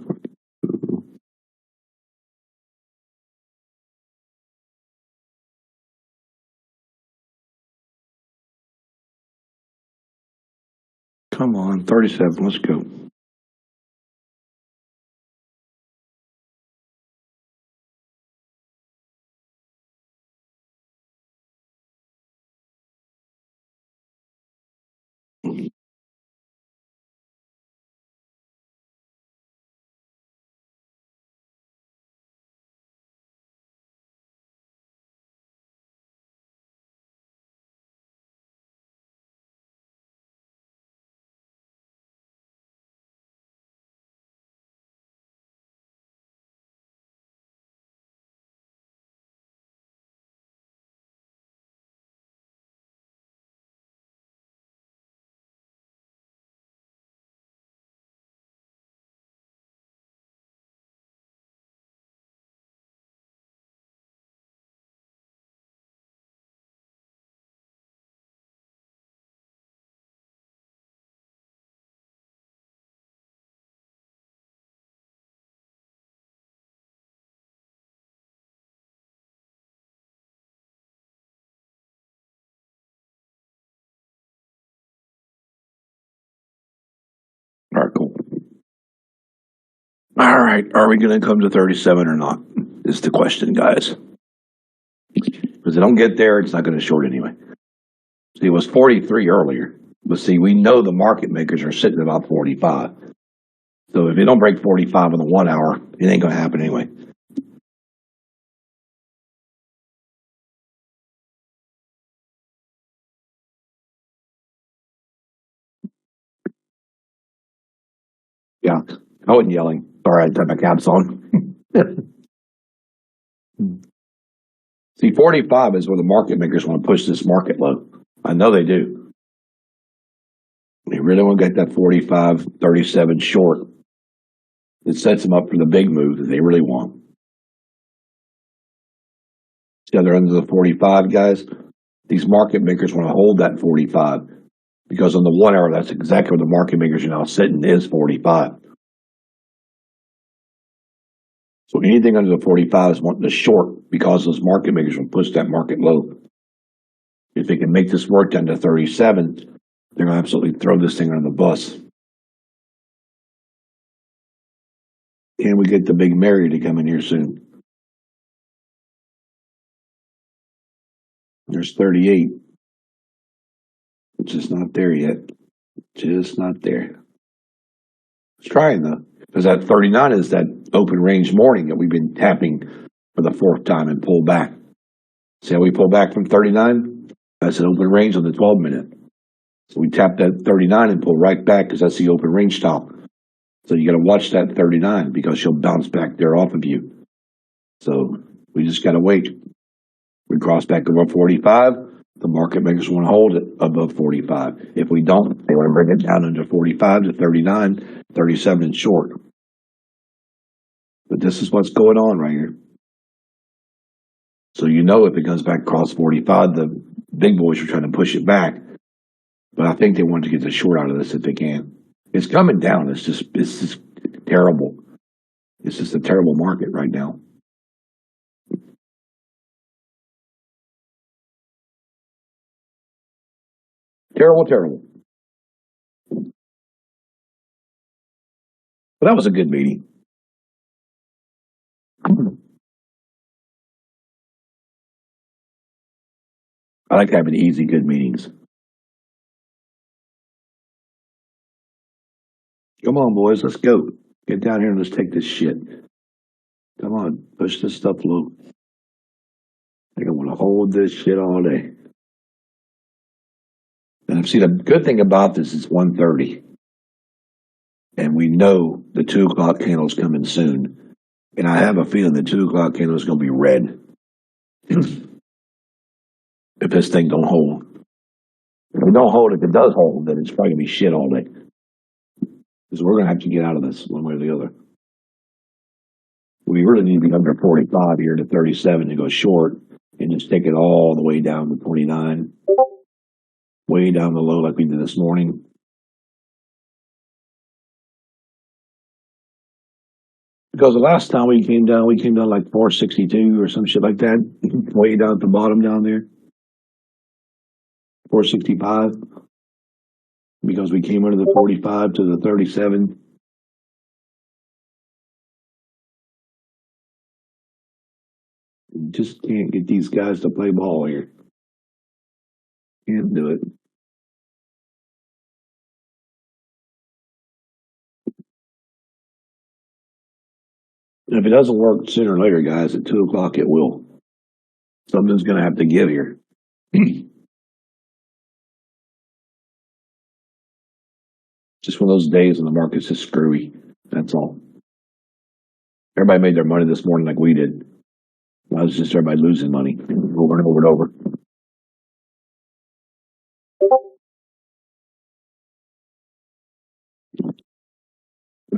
Come on, 37. Let's go. All right, cool. All right, are we going to come to 37 or not? Is the question, guys. Because they don't get there, it's not going to short anyway. See, it was 43 earlier. But see, we know the market makers are sitting at about 45. So if they don't break 45 in the 1 hour, it ain't going to happen anyway. Yeah, I wasn't yelling. Sorry, I had my caps on. See, 45 is where the market makers want to push this market low. I know they do. They really want to get that 45, 37 short. It sets them up for the big move that they really want. See how they're under the 45, guys? These market makers want to hold that 45 because on the 1 hour, that's exactly where the market makers are now sitting is 45. So anything under the 45 is wanting to short because those market makers will push that market low. If they can make this work down to 37, they're going to absolutely throw this thing under the bus. Can we get the big Mary to come in here soon? There's 38. It's just not there yet. Just not there. It's trying though, because that 39 is that open range morning that we've been tapping for the fourth time and pull back. See how we pull back from 39? That's an open range on the 12 minute. So we tap that 39 and pull right back because that's the open range stop. So you got to watch that 39 because she'll bounce back there off of you. So we just got to wait. We cross back above 45. The market makers want to hold it above 45. If we don't, they want to bring it down under 45 to 39, 37 short. But this is what's going on right here. So you know if it comes back across 45, the big boys are trying to push it back. But I think they want to get the short out of this if they can. It's coming down. It's just terrible. It's just a terrible market right now. Terrible, terrible. But that was a good meeting. I like having easy, good meetings. Come on, boys, let's go. Get down here and let's take this shit. Come on, push this stuff low. I don't want to hold this shit all day. And see, the good thing about this is 1:30. And we know the 2 o'clock candle's coming soon. And I have a feeling the 2 o'clock candle is going to be red. If this thing don't hold. If it don't hold, if it does hold, then it's probably going to be shit all day. Because we're going to have to get out of this one way or the other. We really need to be under 45 here to 37 to go short and just take it all the way down to 29. Way down the low like we did this morning. Because the last time we came down like 462 or some shit like that. Way down at the bottom down there. 465. Because we came under the 45 to the 37. Just can't get these guys to play ball here. Can't do it. And if it doesn't work sooner or later, guys, at 2 o'clock it will. Something's going to have to give here. Just one of those days when the market's just screwy. That's all. Everybody made their money this morning like we did. Now it's just everybody losing money over and over and over.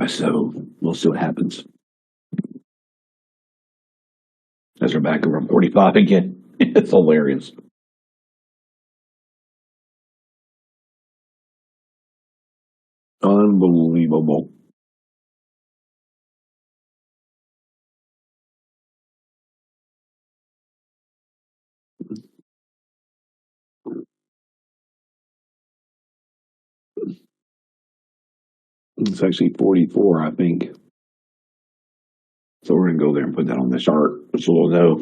So we'll see what happens. As we're back over 45 again. It's hilarious. Unbelievable. It's actually 44, I think. So we're going to go there and put that on the chart so we'll know.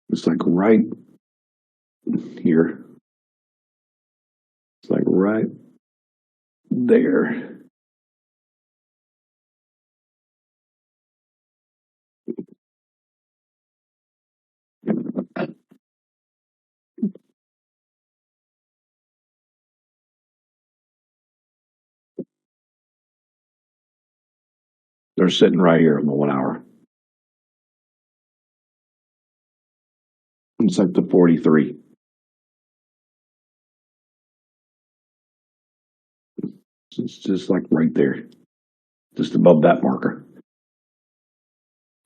It's like right here. It's like right there. They're sitting right here in the 1 hour. It's like the 43. It's just like right there. Just above that marker.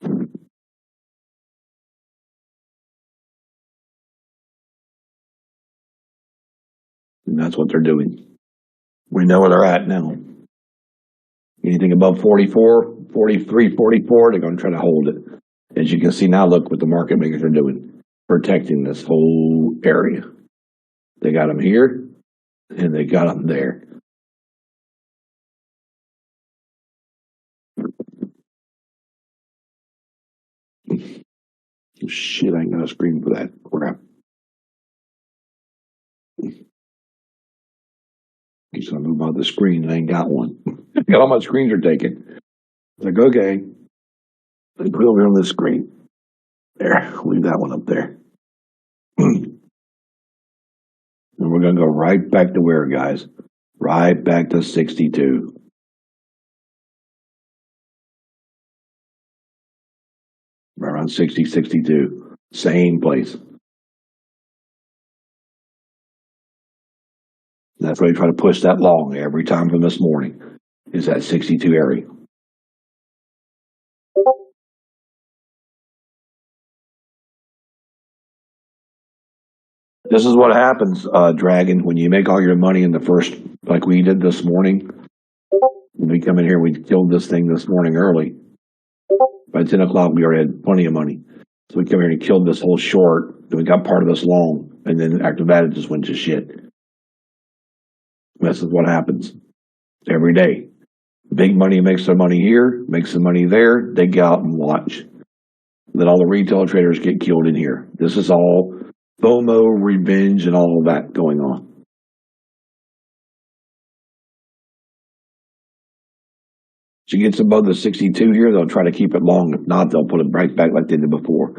And that's what they're doing. We know where they're at now. Anything above 44, 43, 44, they're going to try to hold it. As you can see now, look what the market makers are doing. Protecting this whole area. They got them here, and they got them there. Shit, I ain't got a screen for that crap. Guess I move out the screen and I ain't got one. Got all my screens are taken. Like, okay. Put it over on the screen. There, leave that one up there. And we're going to go right back to where, guys? Right back to 62. Around 60, 62. Same place. That's why we try to push that long every time from this morning, is that 62 area. This is what happens, Dragon, when you make all your money in the first, like we did this morning. When we come in here, we killed this thing this morning early. By 10 o'clock, we already had plenty of money. So we come here and killed this whole short, and we got part of this long, and then after that, it just went to shit. This is what happens every day. Big money makes their money here, makes some money there. They go out and watch. Let all the retail traders get killed in here. This is all FOMO, revenge, and all of that going on. She gets above the 62 here, they'll try to keep it long. If not, they'll put it right back like they did before.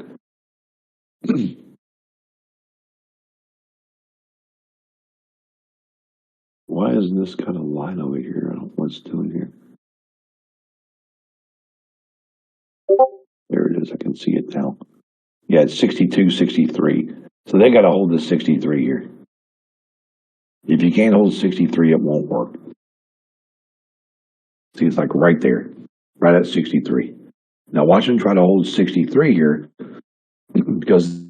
Why isn't this kind of line over here? I don't know what's doing here. There it is. I can see it now. Yeah, it's 62, 63. So they got to hold this 63 here. If you can't hold 63, it won't work. See, it's like right there, right at 63. Now watch them try to hold 63 here because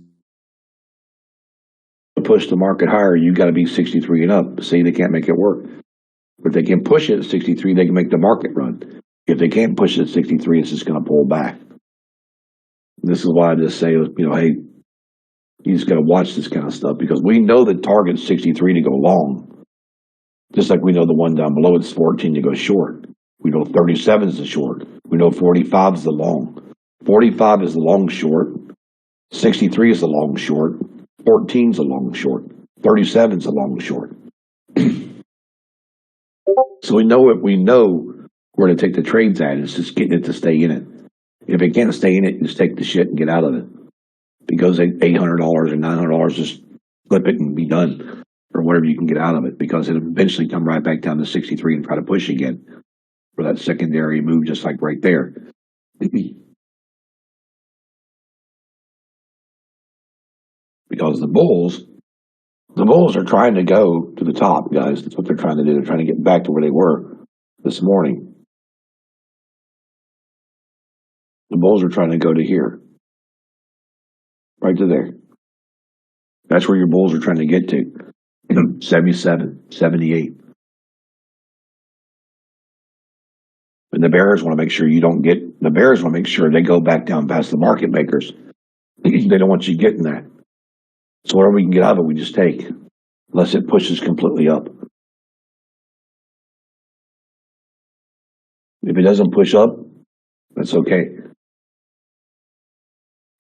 to push the market higher, you got to be 63 and up. See, they can't make it work. But if they can push it at 63, they can make the market run. If they can't push it at 63, it's just going to pull back. This is why I just say, hey, you just got to watch this kind of stuff because we know the target's 63 to go long. Just like we know the one down below, it's 14 to go short. We know 37 is the short. We know 45 is the long. 45 is the long short. 63 is the long short. 14 is the long short. 37 is the long short. So we know what we know where to take the trades at. It's just getting it to stay in it. If it can't stay in it, just take the shit and get out of it. If it goes at $800 or $900, just flip it and be done. Or whatever you can get out of it. Because it'll eventually come right back down to 63 and try to push again. For that secondary move, just like right there. Because the bulls are trying to go to the top, guys. That's what they're trying to do. They're trying to get back to where they were this morning. The bulls are trying to go to here. Right to there. That's where your bulls are trying to get to. 77, 78. And the bears want to make sure you don't get, the bears want to make sure they go back down past the market makers. They don't want you getting that. So whatever we can get out of it, we just take. Unless it pushes completely up. If it doesn't push up, that's okay.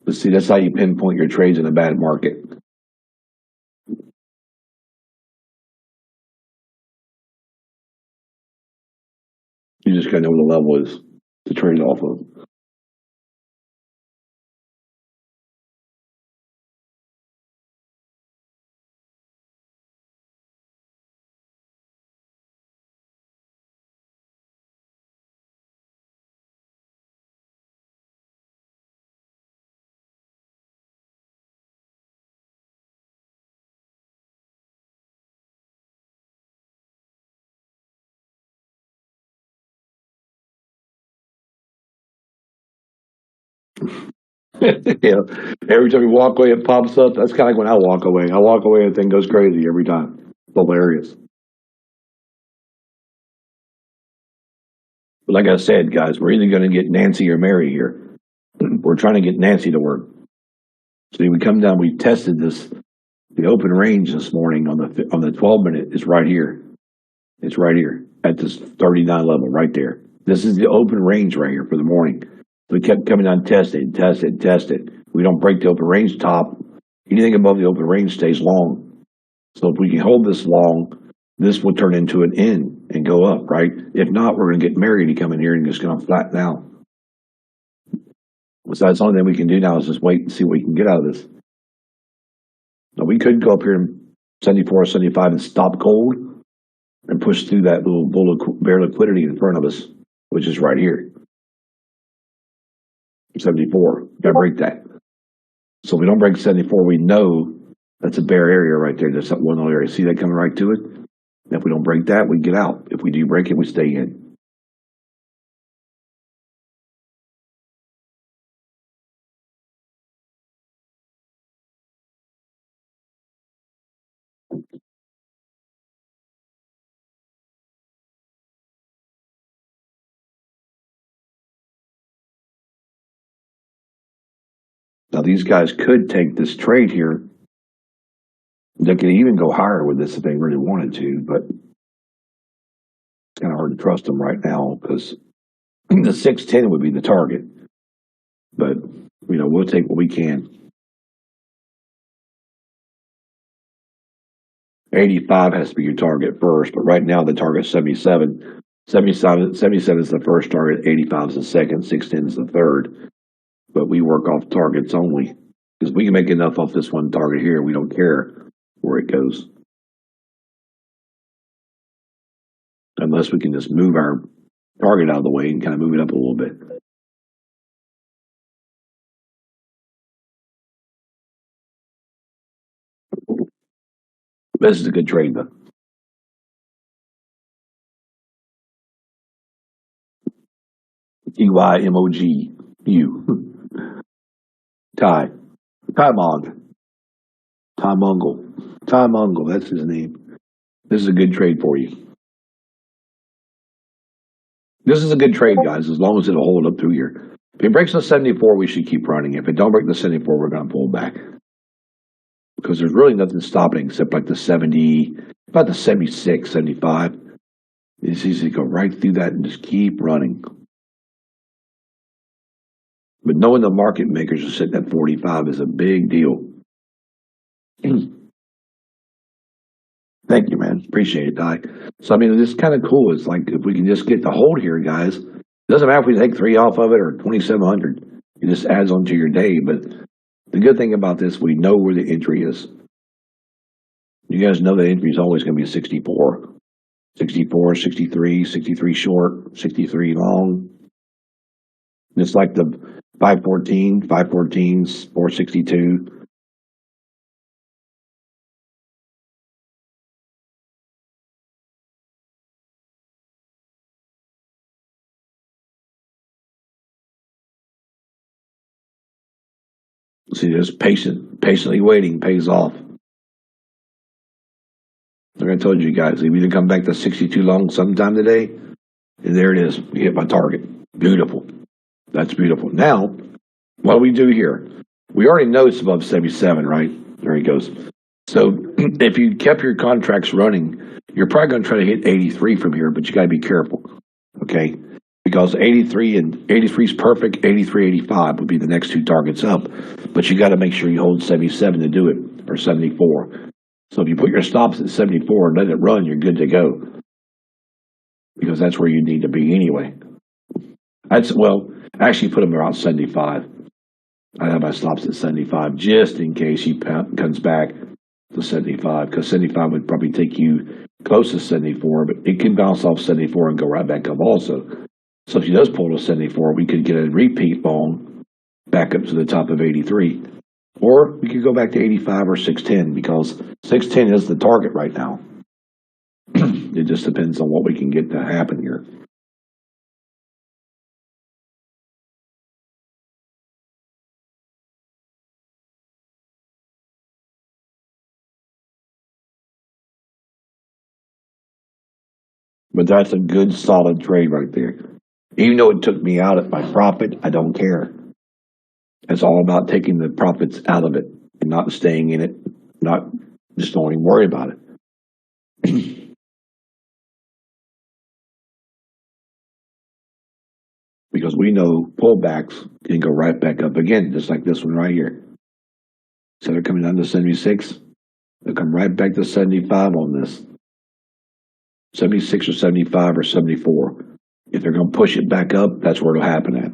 But see, that's how you pinpoint your trades in a bad market. You just gotta know what the level is to trade off of. Every time you walk away, it pops up. That's kind of like when I walk away. I walk away and the thing goes crazy every time. Hilarious. But like I said, guys, we're either going to get Nancy or Mary here. We're trying to get Nancy to work. See, we come down, we tested this, the open range this morning on the 12-minute is right here. It's right here at this 39 level right there. This is the open range right here for the morning. We kept coming down, tested. We don't break the open range top. Anything above the open range stays long. So if we can hold this long, this will turn into an N and go up, right? If not, we're going to get Mary to come in here and just going to flatten out. So that's the only thing we can do now is just wait and see what we can get out of this. Now we could go up here in 74, 75 and stop cold and push through that little bear liquidity in front of us, which is right here. 74. Gotta break that. So if we don't break 74, we know that's a bear area right there. There's that one little area. See that coming right to it? And if we don't break that, we get out. If we do break it, we stay in. Now these guys could take this trade here. They could even go higher with this if they really wanted to, but it's kind of hard to trust them right now because the 610 would be the target. But, we'll take what we can. 85 has to be your target first, but right now the target's 77. 77 is the first target, 85 is the second, 610 is the third. But we work off targets only because we can make enough off this one target here. We don't care where it goes. Unless we can just move our target out of the way and kind of move it up a little bit. This is a good trade, though. TYMOGU. Ty. Ty Mog. Ty Mungle. Ty Mungle, that's his name. This is a good trade for you. This is a good trade, guys, as long as it'll hold up through here. If it breaks the 74, we should keep running. If it don't break the 74, we're going to pull back. Because there's really nothing stopping except like the 70, about the 76, 75. It's easy to go right through that and just keep running. But knowing the market makers are sitting at 45 is a big deal. Thank you, man. Appreciate it, Ty. So, I mean, it's kind of cool. It's like if we can just get the hold here, guys. It doesn't matter if we take 3 off of it or 2,700. It just adds on to your day. But the good thing about this, we know where the entry is. You guys know the entry is always going to be 64. 64, 63, 63 short, 63 long. It's like the 514, 514s, 462. See, just patiently waiting pays off. Like I told you guys, they either come back to 62 long sometime today, and there it is. We hit my target. Beautiful. That's beautiful. Now, what do we do here? We already know it's above 77, right? There he goes. So if you kept your contracts running, you're probably going to try to hit 83 from here, but you got to be careful, okay? Because 83 and 83 is perfect. 83, 85 would be the next 2 targets up, but you got to make sure you hold 77 to do it, or 74. So if you put your stops at 74 and let it run, you're good to go. Because that's where you need to be anyway. Well, actually put them around 75. I have my stops at 75 just in case he comes back to 75, because 75 would probably take you close to 74, but it can bounce off 74 and go right back up also. So if he does pull to 74, we could get a repeat long back up to the top of 83. Or we could go back to 85 or 610, because 610 is the target right now. It just depends on what we can get to happen here. But that's a good, solid trade right there. Even though it took me out at my profit, I don't care. It's all about taking the profits out of it and not staying in it, not just don't even worry about it. Because we know pullbacks can go right back up again, just like this one right here. So they're coming down to 76. They'll come right back to 75 on this. 76 or 75 or 74. If they're going to push it back up, that's where it'll happen at,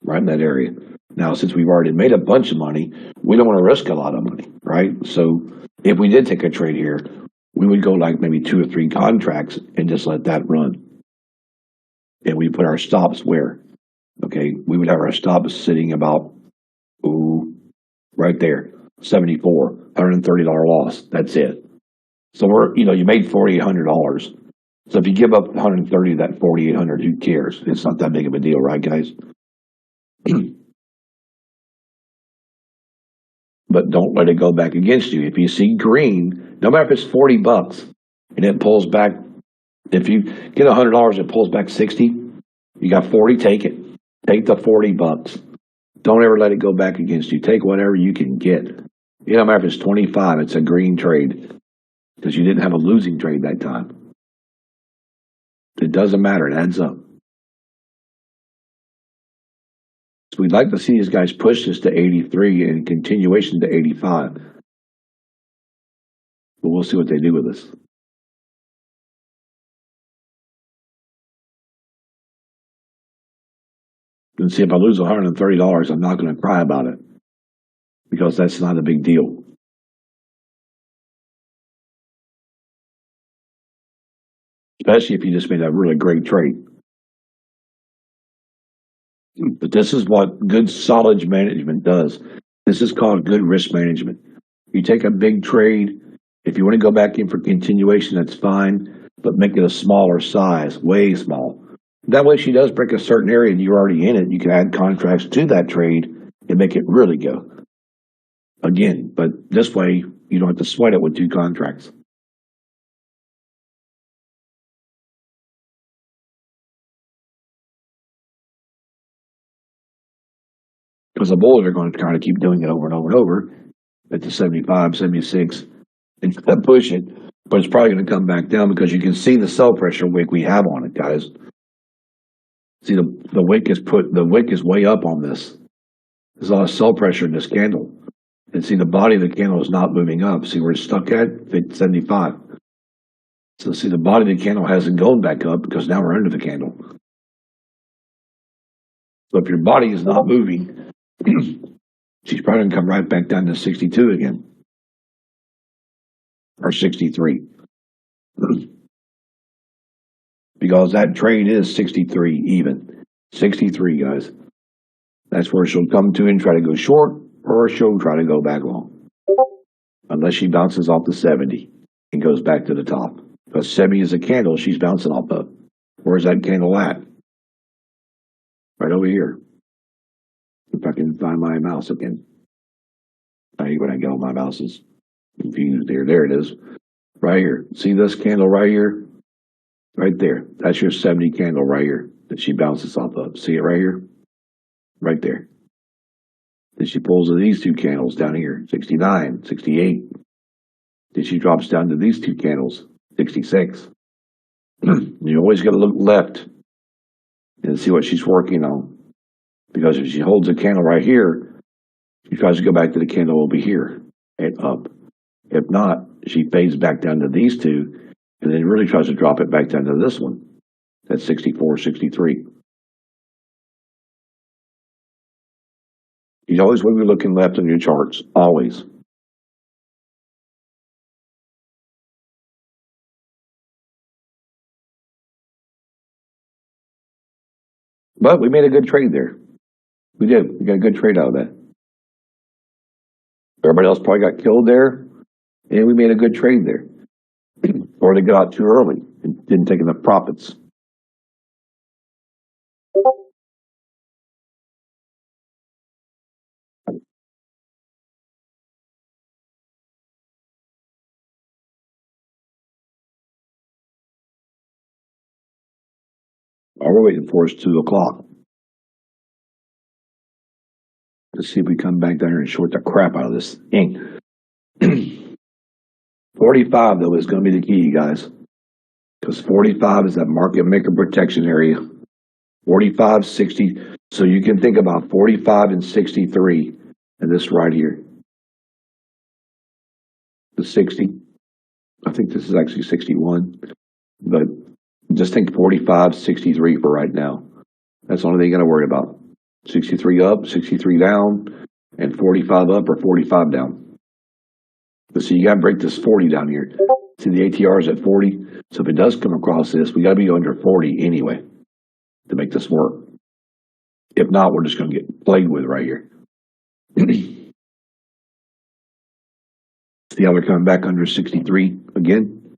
right in that area. Now, since we've already made a bunch of money, we don't want to risk a lot of money, right? So if we did take a trade here, we would go like maybe 2 or 3 contracts and just let that run. And we put our stops where? Okay, we would have our stops sitting about, right there, 74, $130 loss. That's it. So you made $4,800. So if you give up 130 of that 4,800, who cares? It's not that big of a deal, right, guys? But don't let it go back against you. If you see green, no matter if it's $40 and it pulls back, if you get $100, it pulls back 60, you got 40, take it. Take the $40. Don't ever let it go back against you. Take whatever you can get. You don't matter if it's 25, it's a green trade because you didn't have a losing trade that time. It doesn't matter. It adds up. So we'd like to see these guys push this to 83 and continuation to 85. But we'll see what they do with this. And see, if I lose $130, I'm not going to cry about it because that's not a big deal. Especially if you just made a really great trade. But this is what good solid management does. This is called good risk management. You take a big trade. If you want to go back in for continuation, that's fine, but make it a smaller size, way small. That way, if she does break a certain area and you're already in it, you can add contracts to that trade and make it really go. Again, but this way, you don't have to sweat it with 2 contracts. Because the bulls are going to kind of keep doing it over and over and over at the 75, 76, and push it. But it's probably going to come back down because you can see the sell pressure wick we have on it, guys. See, the wick is way up on this. There's a lot of sell pressure in this candle. And see, the body of the candle is not moving up. See where it's stuck at? 75. So see, the body of the candle hasn't gone back up because now we're under the candle. So if your body is not moving, she's probably going to come right back down to 62 again. Or 63. Because that trade is 63 even. 63, guys. That's where she'll come to and try to go short, or she'll try to go back long. Unless she bounces off the 70 and goes back to the top. Because 70 is a candle she's bouncing off of. Where's that candle at? Right over here. If I can find my mouse again. I hate when I get all my mouses confused here. There it is. Right here. See this candle right here? Right there. That's your 70 candle right here that she bounces off of. See it right here? Right there. Then she pulls these 2 candles down here. 69, 68. Then she drops down to these 2 candles. 66. You always got to look left and see what she's working on. Because if she holds a candle right here, she tries to go back to the candle over here and up. If not, she fades back down to these 2 and then really tries to drop it back down to this one. That's 64, 63. You always want to be looking left on your charts. Always. But we made a good trade there. We did. We got a good trade out of that. Everybody else probably got killed there, and we made a good trade there. Or they got out too early and didn't take enough profits. All we're waiting for is 2 o'clock. Let's see if we come back down here and short the crap out of this thing. 45, though, is going to be the key, guys. Because 45 is that market maker protection area. 45, 60. So you can think about 45 and 63 and this right here. The 60. I think this is actually 61. But just think 45, 63 for right now. That's the only thing you got to worry about. 63 up, 63 down, and 45 up or 45 down. But see, you got to break this 40 down here. See, the ATR is at 40. So if it does come across this, we got to be under 40 anyway to make this work. If not, we're just going to get played with right here. See how they're coming back under 63 again?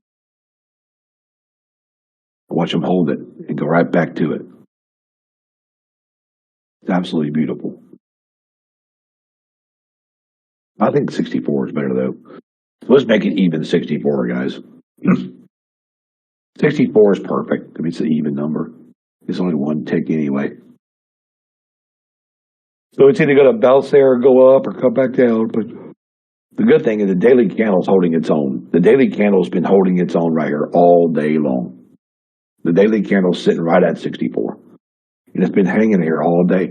Watch them hold it and go right back to it. It's absolutely beautiful. I think 64 is better, though. Let's make it even 64, guys. 64 is perfect. I mean, it's an even number. It's only one tick anyway. So it's either going to bounce there or go up or come back down. But the good thing is the daily candle's holding its own. The daily candle's been holding its own right here all day long. The daily candle's sitting right at 64. And it's been hanging here all day.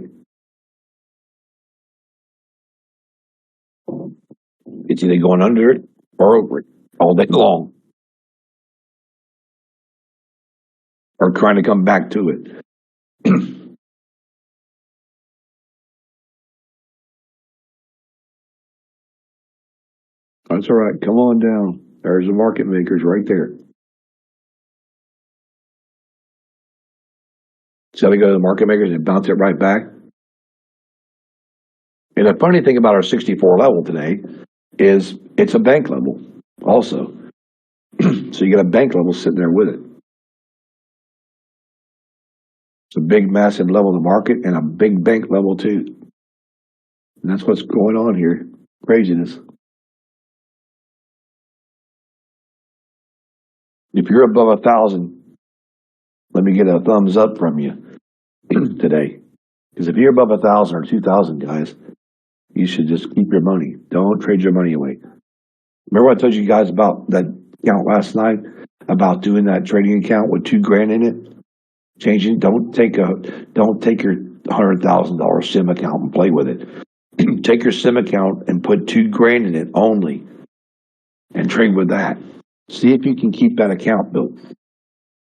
It's either going under it or over it. all day long, or trying to come back to it. That's all right. Come on down. There's the market makers right there. So they go to the market makers and bounce it right back. And the funny thing about our 64 level today is it's a bank level also. So you got a bank level sitting there with it. It's a big, massive level of the market and a big bank level too. And that's what's going on here. Craziness. If you're above 1,000, let me get a thumbs up from you today. Because if you're above 1,000 or 2,000, guys, you should just keep your money. Don't trade your money away. Remember what I told you guys about that account last night about doing that trading account with $2,000 in it? Changing. Don't take your $100,000 sim account and play with it. Take your sim account and put $2,000 in it only, and trade with that. See if you can keep that account built.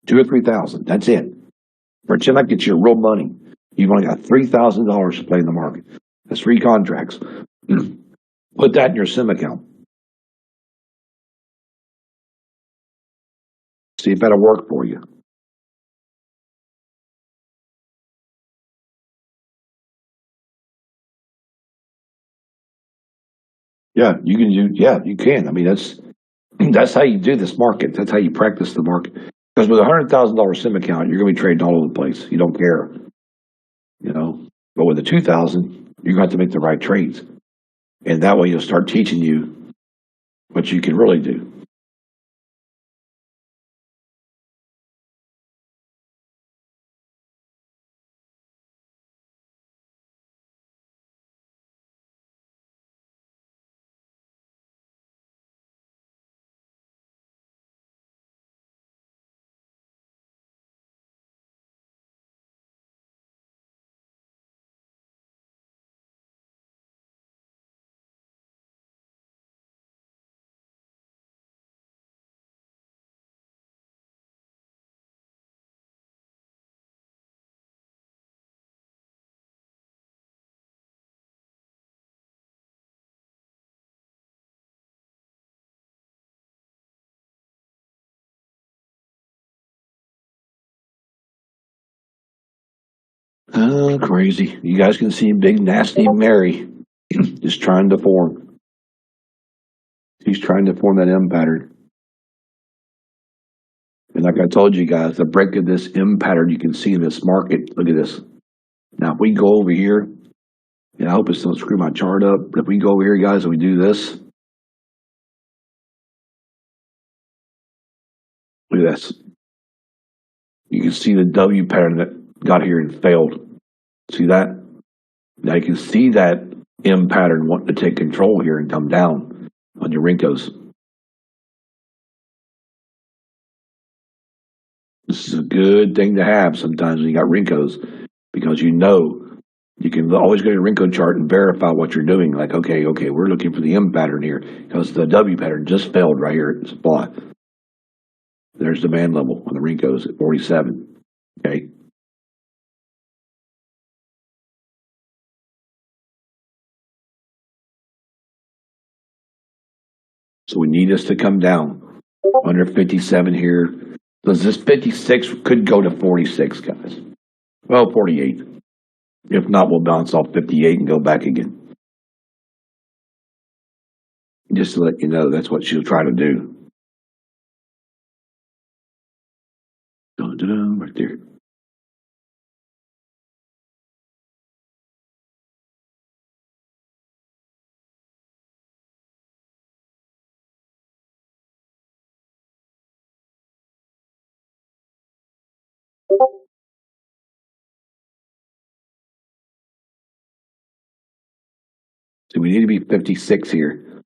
2,000 or 3,000. That's it. Pretend like it's your real money. You've only got $3,000 to play in the market. That's 3 contracts. Put that in your sim account. See if that'll work for you. Yeah, you can do. Yeah, you can. I mean, that's how you do this market. That's how you practice the market. Because with a $100,000 sim account, you're going to be trading all over the place. You don't care, you know. But with a 2,000, you're going to have to make the right trades, and that way you'll start teaching you what you can really do. Oh, crazy! You guys can see Big Nasty Mary just trying to form. He's trying to form that M pattern. And like I told you guys, the break of this M pattern you can see in this market. Look at this. Now, if we go over here, and I hope it doesn't screw my chart up, but if we go over here, guys, and we do this, look at this. You can see the W pattern that got here and failed. See that? Now you can see that M pattern wanting to take control here and come down on your Rinkos. This is a good thing to have sometimes when you got Rinkos, because you know you can always go to your Rinko chart and verify what you're doing. Like, okay, we're looking for the M pattern here because the W pattern just failed right here at supply. There's demand level on the Rinkos at 47. Okay. So we need this to come down under 57 here. Does this 56 could go to 46, guys? Well, 48. If not, we'll bounce off 58 and go back again. Just to let you know, that's what she'll try to do. Dun, dun, dun, right there. So we need to be 56 here,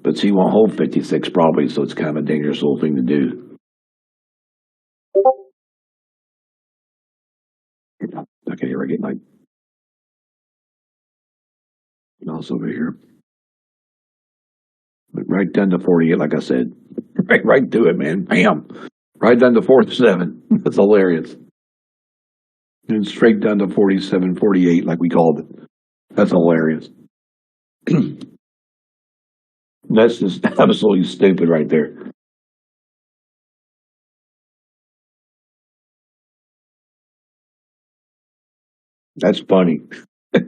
but she won't hold 56 probably, so it's kind of a dangerous little thing to do. Okay, here I get my mouse over here. But right down to 48, like I said. right to it, man. Bam. Right down to 47. That's hilarious. And straight down to 47, 48, like we called it. That's hilarious. That's just absolutely stupid right there. That's funny. I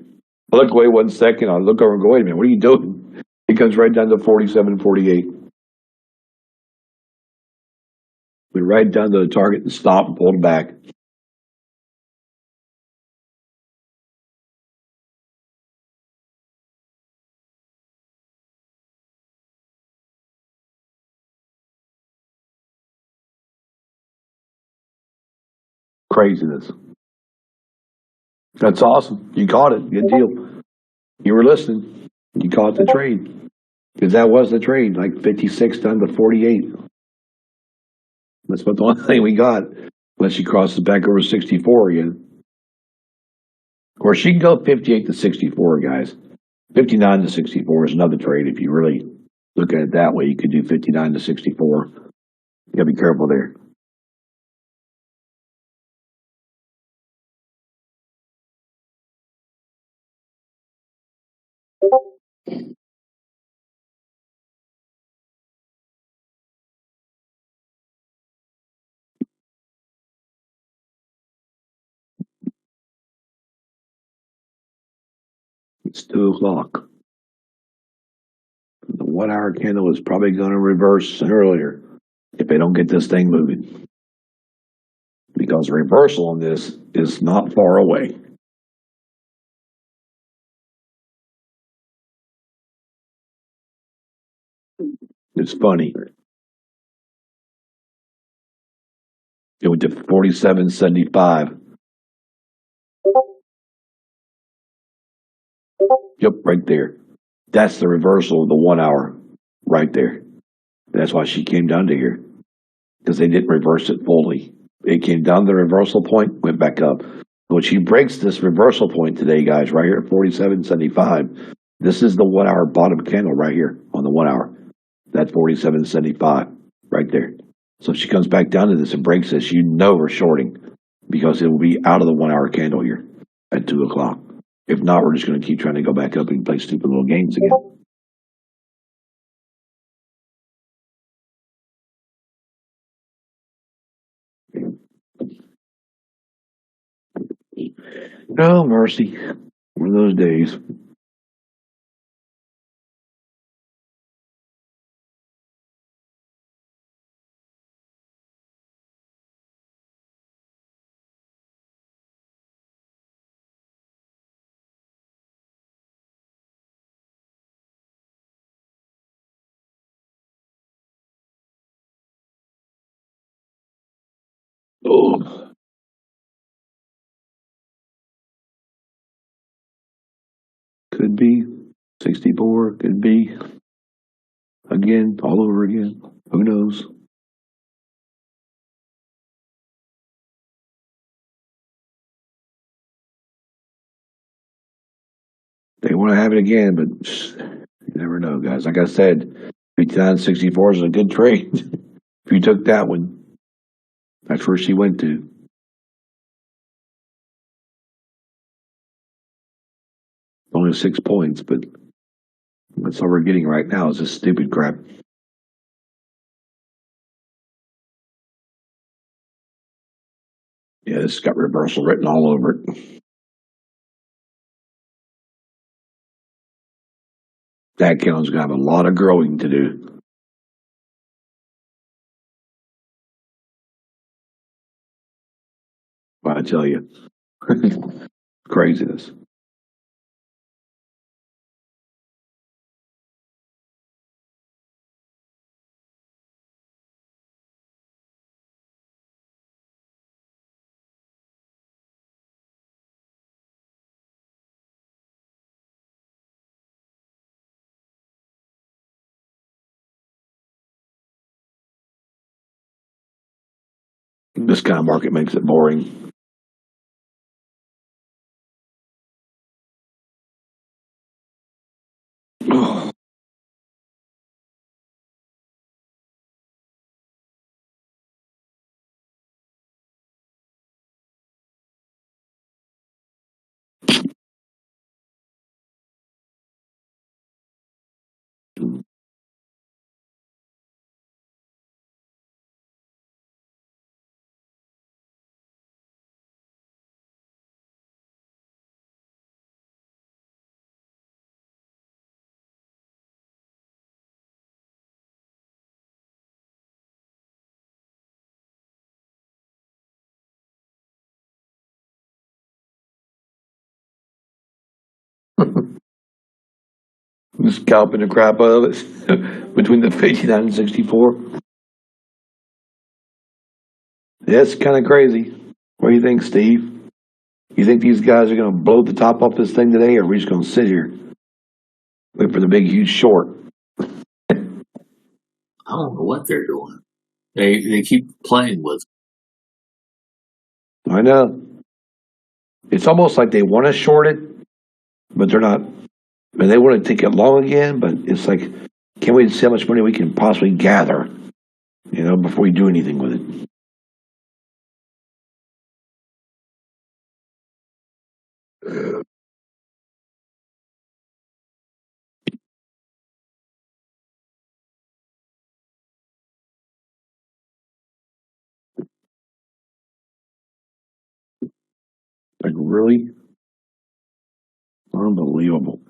look away 1 second. I look over and go, wait a minute, what are you doing? He comes right down to 47, 48. Went right down to the target and stopped and pulled back. Craziness. That's awesome. You caught it. Good deal. You were listening. You caught the trade. Because that was the trade, like 56 down to 48. That's what the only thing we got. Unless she crosses back over 64 again. Of course, she can go 58 to 64, guys. 59 to 64 is another trade. If you really look at it that way, you could do 59 to 64. You gotta be careful there. It's 2 o'clock. The 1 hour candle is probably going to reverse earlier if they don't get this thing moving. Because reversal on this is not far away. It's funny. It went to 47.75. Yep, right there. That's the reversal of the 1 hour right there. That's why she came down to here. Because they didn't reverse it fully. It came down to the reversal point, went back up. When she breaks this reversal point today, guys, right here at 47.75, this is the 1 hour bottom candle right here on the 1 hour. That's 47.75 right there. So if she comes back down to this and breaks this, you know we're shorting because it will be out of the 1 hour candle here at 2 o'clock. If not, we're just going to keep trying to go back up and play stupid little games again. No mercy. One of those days. Oh, could be 64, could be again, all over again. Who knows? They want to have it again, but you never know, guys. Like I said, 59.64 is a good trade. If you took that one, that's where she went to. Only 6 points, but that's all we're getting right now is this stupid crap. Yeah, this got reversal written all over it. That candle's gonna have a lot of growing to do. I tell you, craziness. This kind of market makes it boring. Scalping the crap out of it between the 59 and 64. That's kind of crazy. What do you think, Steve? You think these guys are going to blow the top off this thing today, or are we just going to sit here, wait for the big, huge short? I don't know what they're doing. They keep playing with. I know. It's almost like they want to short it, but they're not. And they want to take it long again, but it's like, can't wait to see how much money we can possibly gather, before we do anything with it. Like, really? Unbelievable.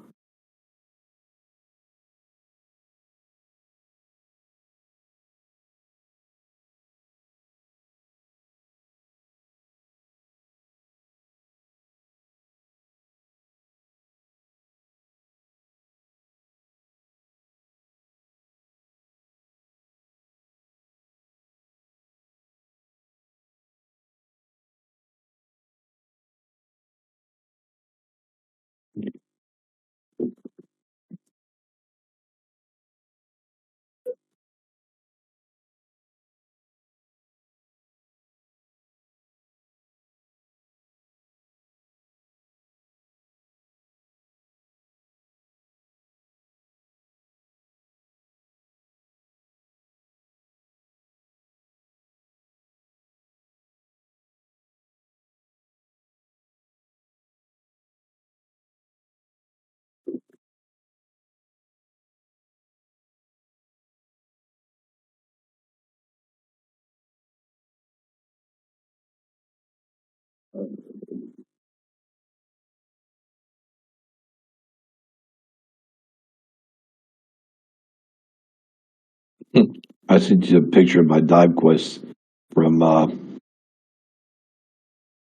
I sent you a picture of my dive quest from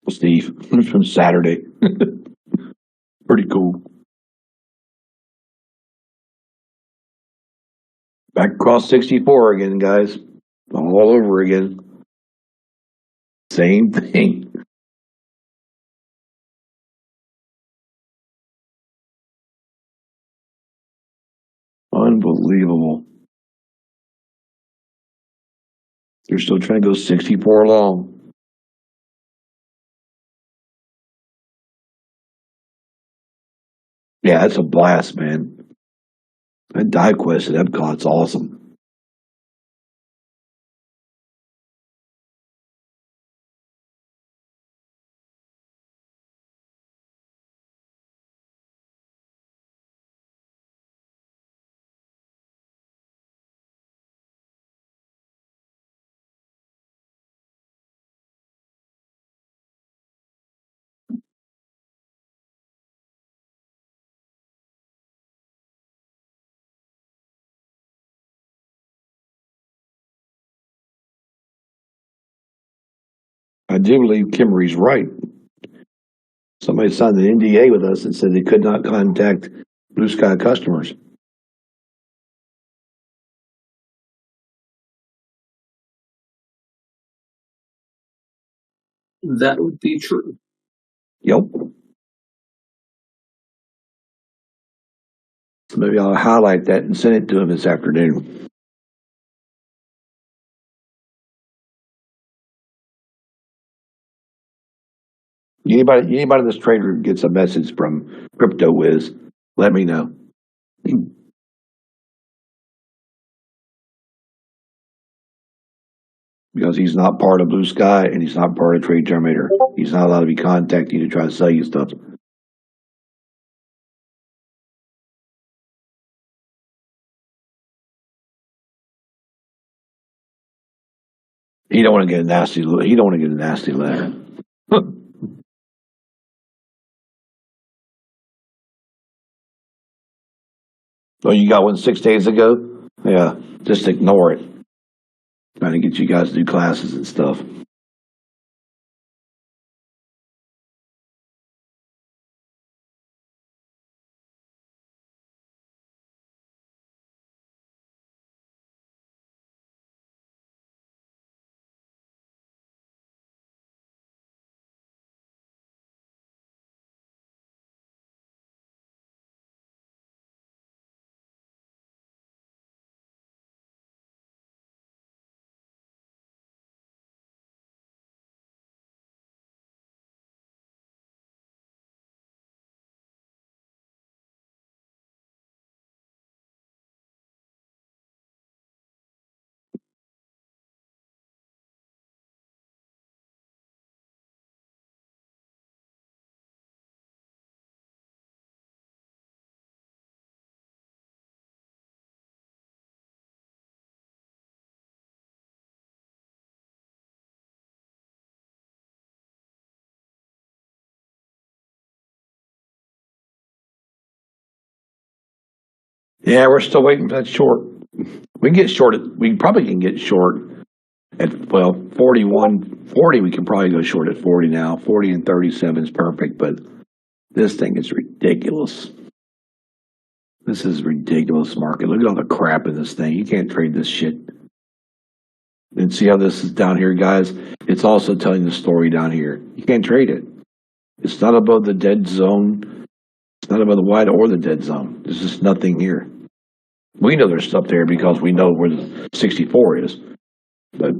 Steve from Saturday. Pretty cool. Back across 64 again, guys. All over again. Same thing. Unbelievable. They're still trying to go 64 long. Yeah, that's a blast, man. That dive quest at Epcot's awesome. I do believe Kimmery's right. Somebody signed an NDA with us that said they could not contact Blue Sky customers. That would be true. Yep. So maybe I'll highlight that and send it to him this afternoon. Anybody in this trade group gets a message from Crypto Wiz, let me know. Because he's not part of Blue Sky and he's not part of Trade Terminator. He's not allowed to be contacting you to try to sell you stuff. He don't want to get a nasty. He don't want to get a nasty letter. Oh, you got one 6 days ago? Yeah, just ignore it. Trying to get you guys to do classes and stuff. Yeah, we're still waiting for that short. We can get short. We probably can get short at, well, 41, 40. We can probably go short at 40 now. 40 and 37 is perfect, but this thing is ridiculous. This is ridiculous market. Look at all the crap in this thing. You can't trade this shit. And see how this is down here, guys? It's also telling the story down here. You can't trade it. It's not above the dead zone. It's not above the wide or the dead zone. There's just nothing here. We know there's stuff there because we know where the 64 is. But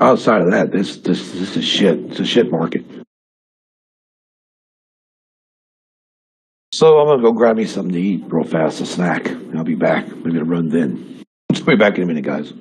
outside of that, this is shit. It's a shit market. So I'm gonna go grab me something to eat real fast, a snack. And I'll be back. I'm gonna run then. I'll be back in a minute, guys.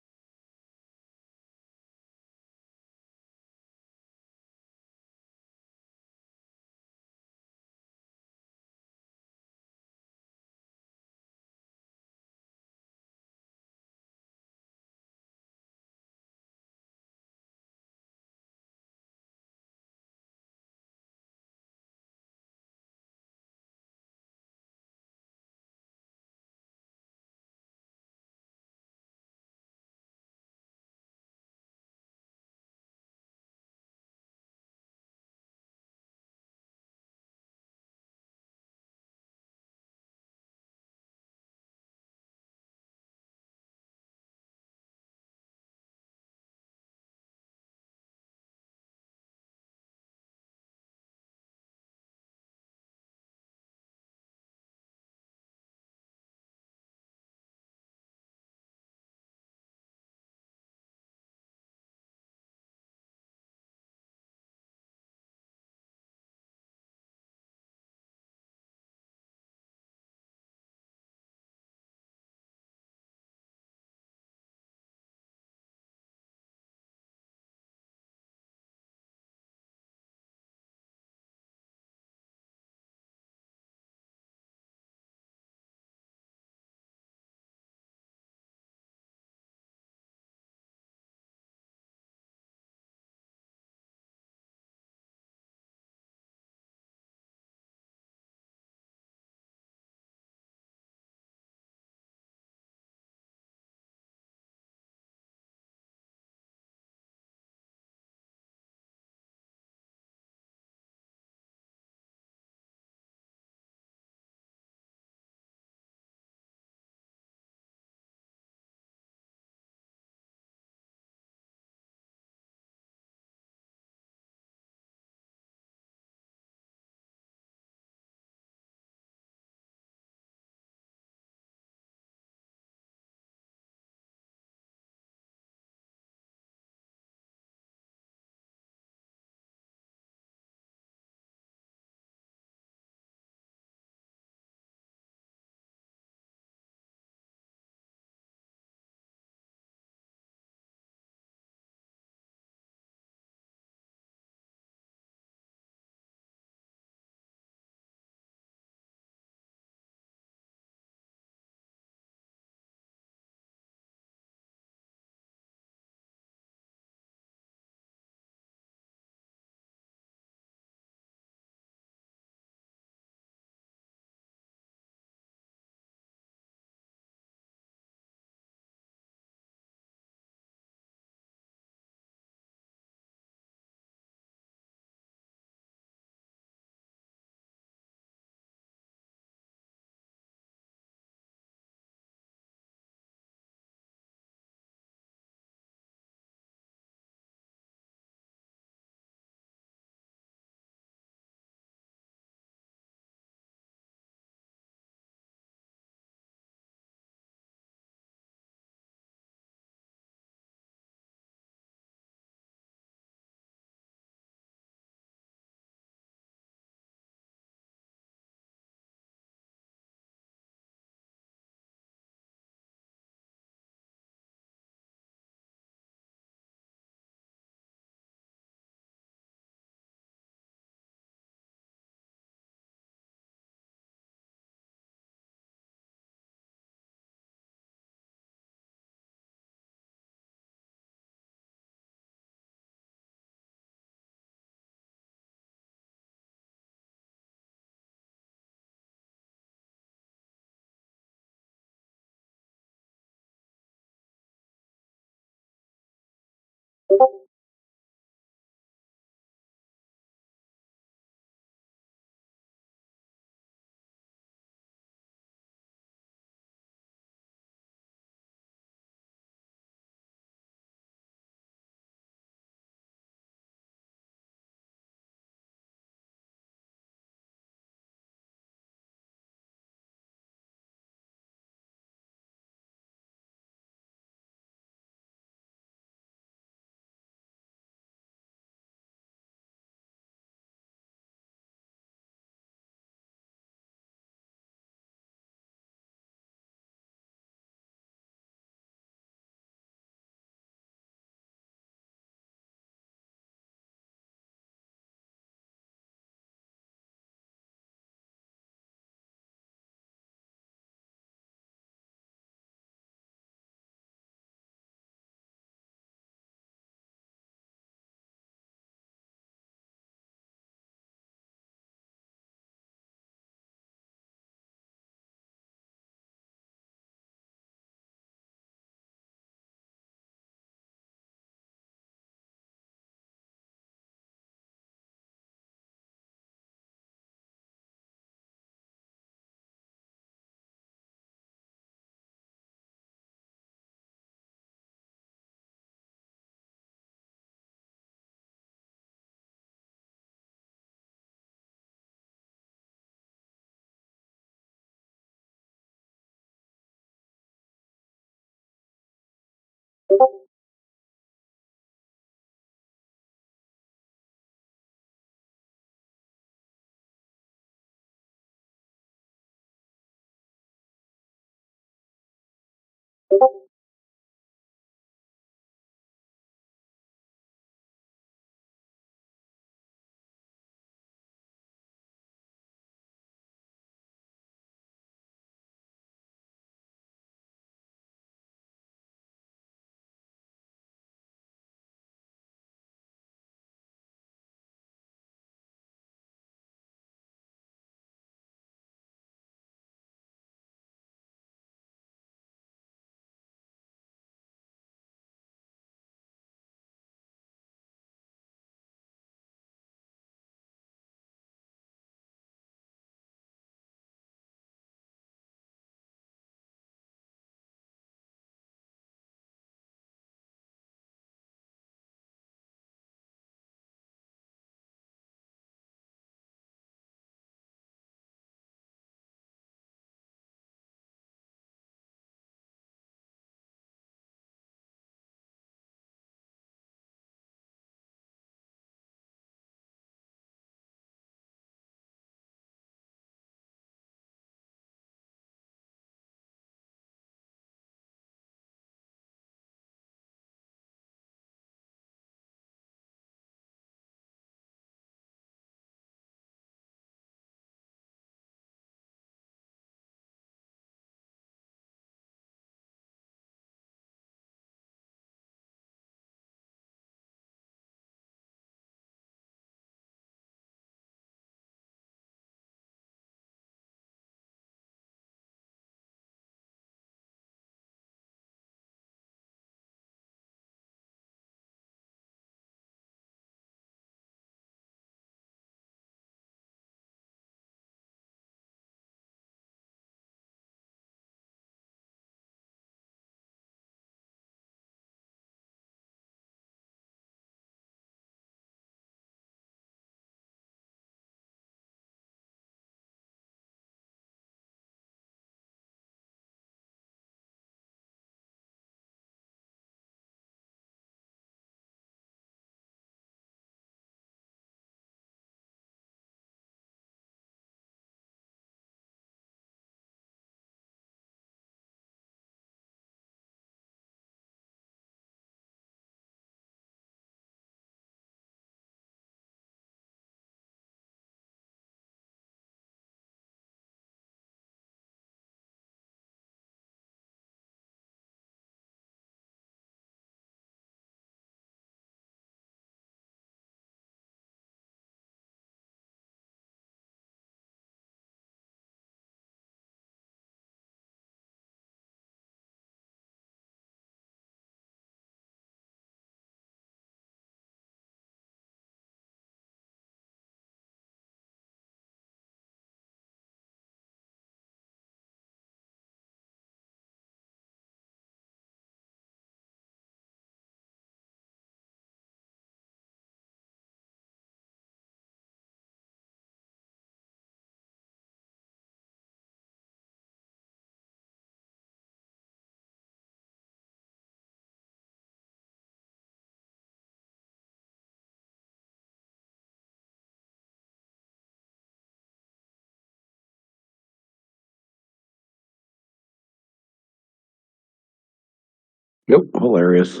Yep, hilarious.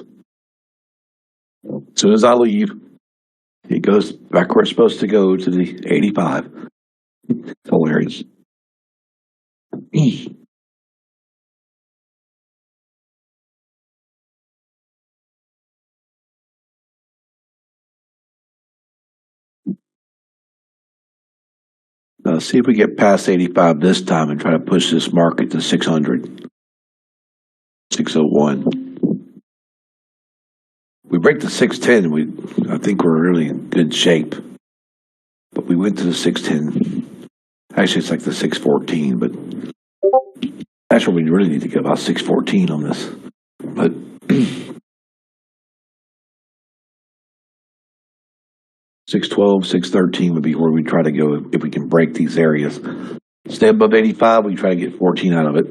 As soon as I leave, it goes back where it's supposed to go to the 85. It's hilarious. See if we get past 85 this time and try to push this market to 600, 601. We break the 610, I think we're really in good shape. But we went to the 610. Actually, it's like the 614, but that's where we really need to get about 614 on this. But 612, 613 would be where we try to go if we can break these areas. Stay above 85, we try to get 14 out of it.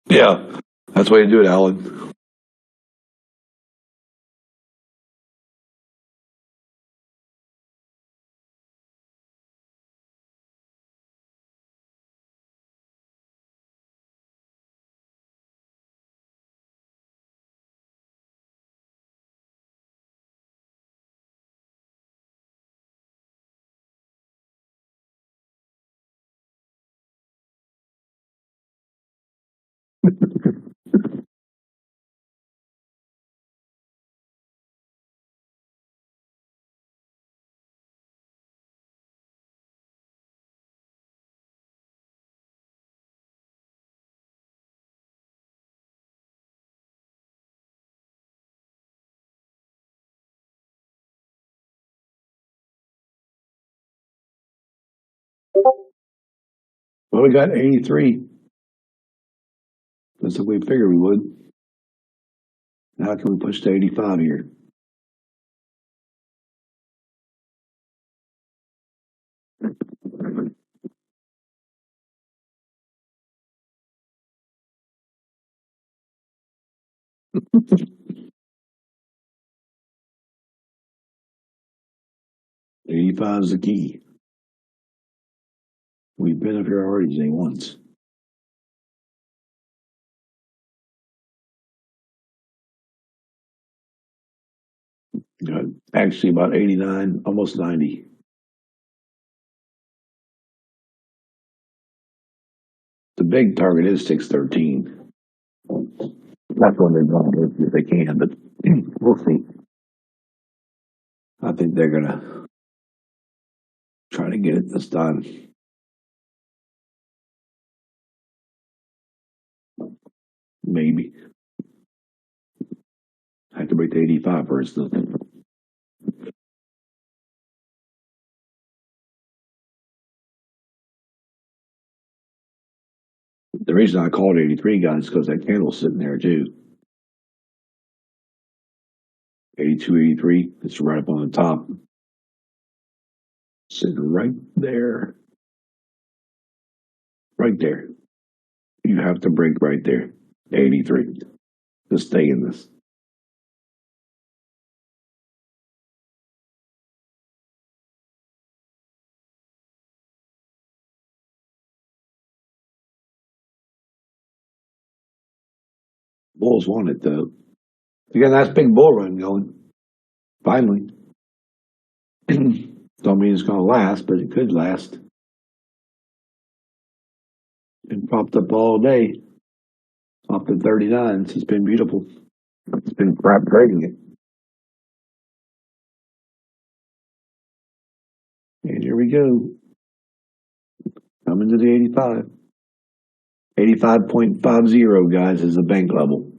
Yeah, that's the way to do it, Alan. Well, we got 83. That's what we figured we would. How can we push to 85 here? Eighty 85 is the key. We've been up here already today once. Got actually about 89, almost 90. The big target is 613. That's when they're going to go if they can, but we'll see. I think they're going to try to get it this time. Maybe. I have to break the 85 first. The reason I called 83, guys, is because that candle's sitting there too. 82, 83. It's right up on the top. Sitting right there. Right there. You have to break right there. 83. To stay in this. Bulls want it though. You got a nice big bull run going. Finally. Don't mean it's going to last, but it could last. Been propped up all day. Off the 39s. It's been beautiful. It's been crap trading it. And here we go. Coming to the 85. 85.50, guys, is the bank level.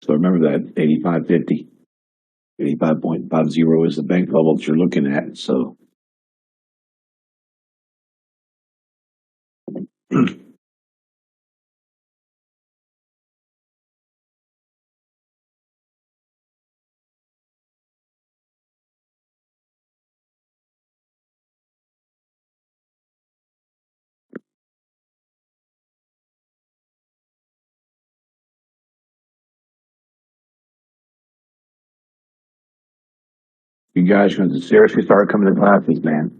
So remember that 85.50. 85.50 is the bank level that you're looking at. So You guys are going to seriously start coming to classes, man.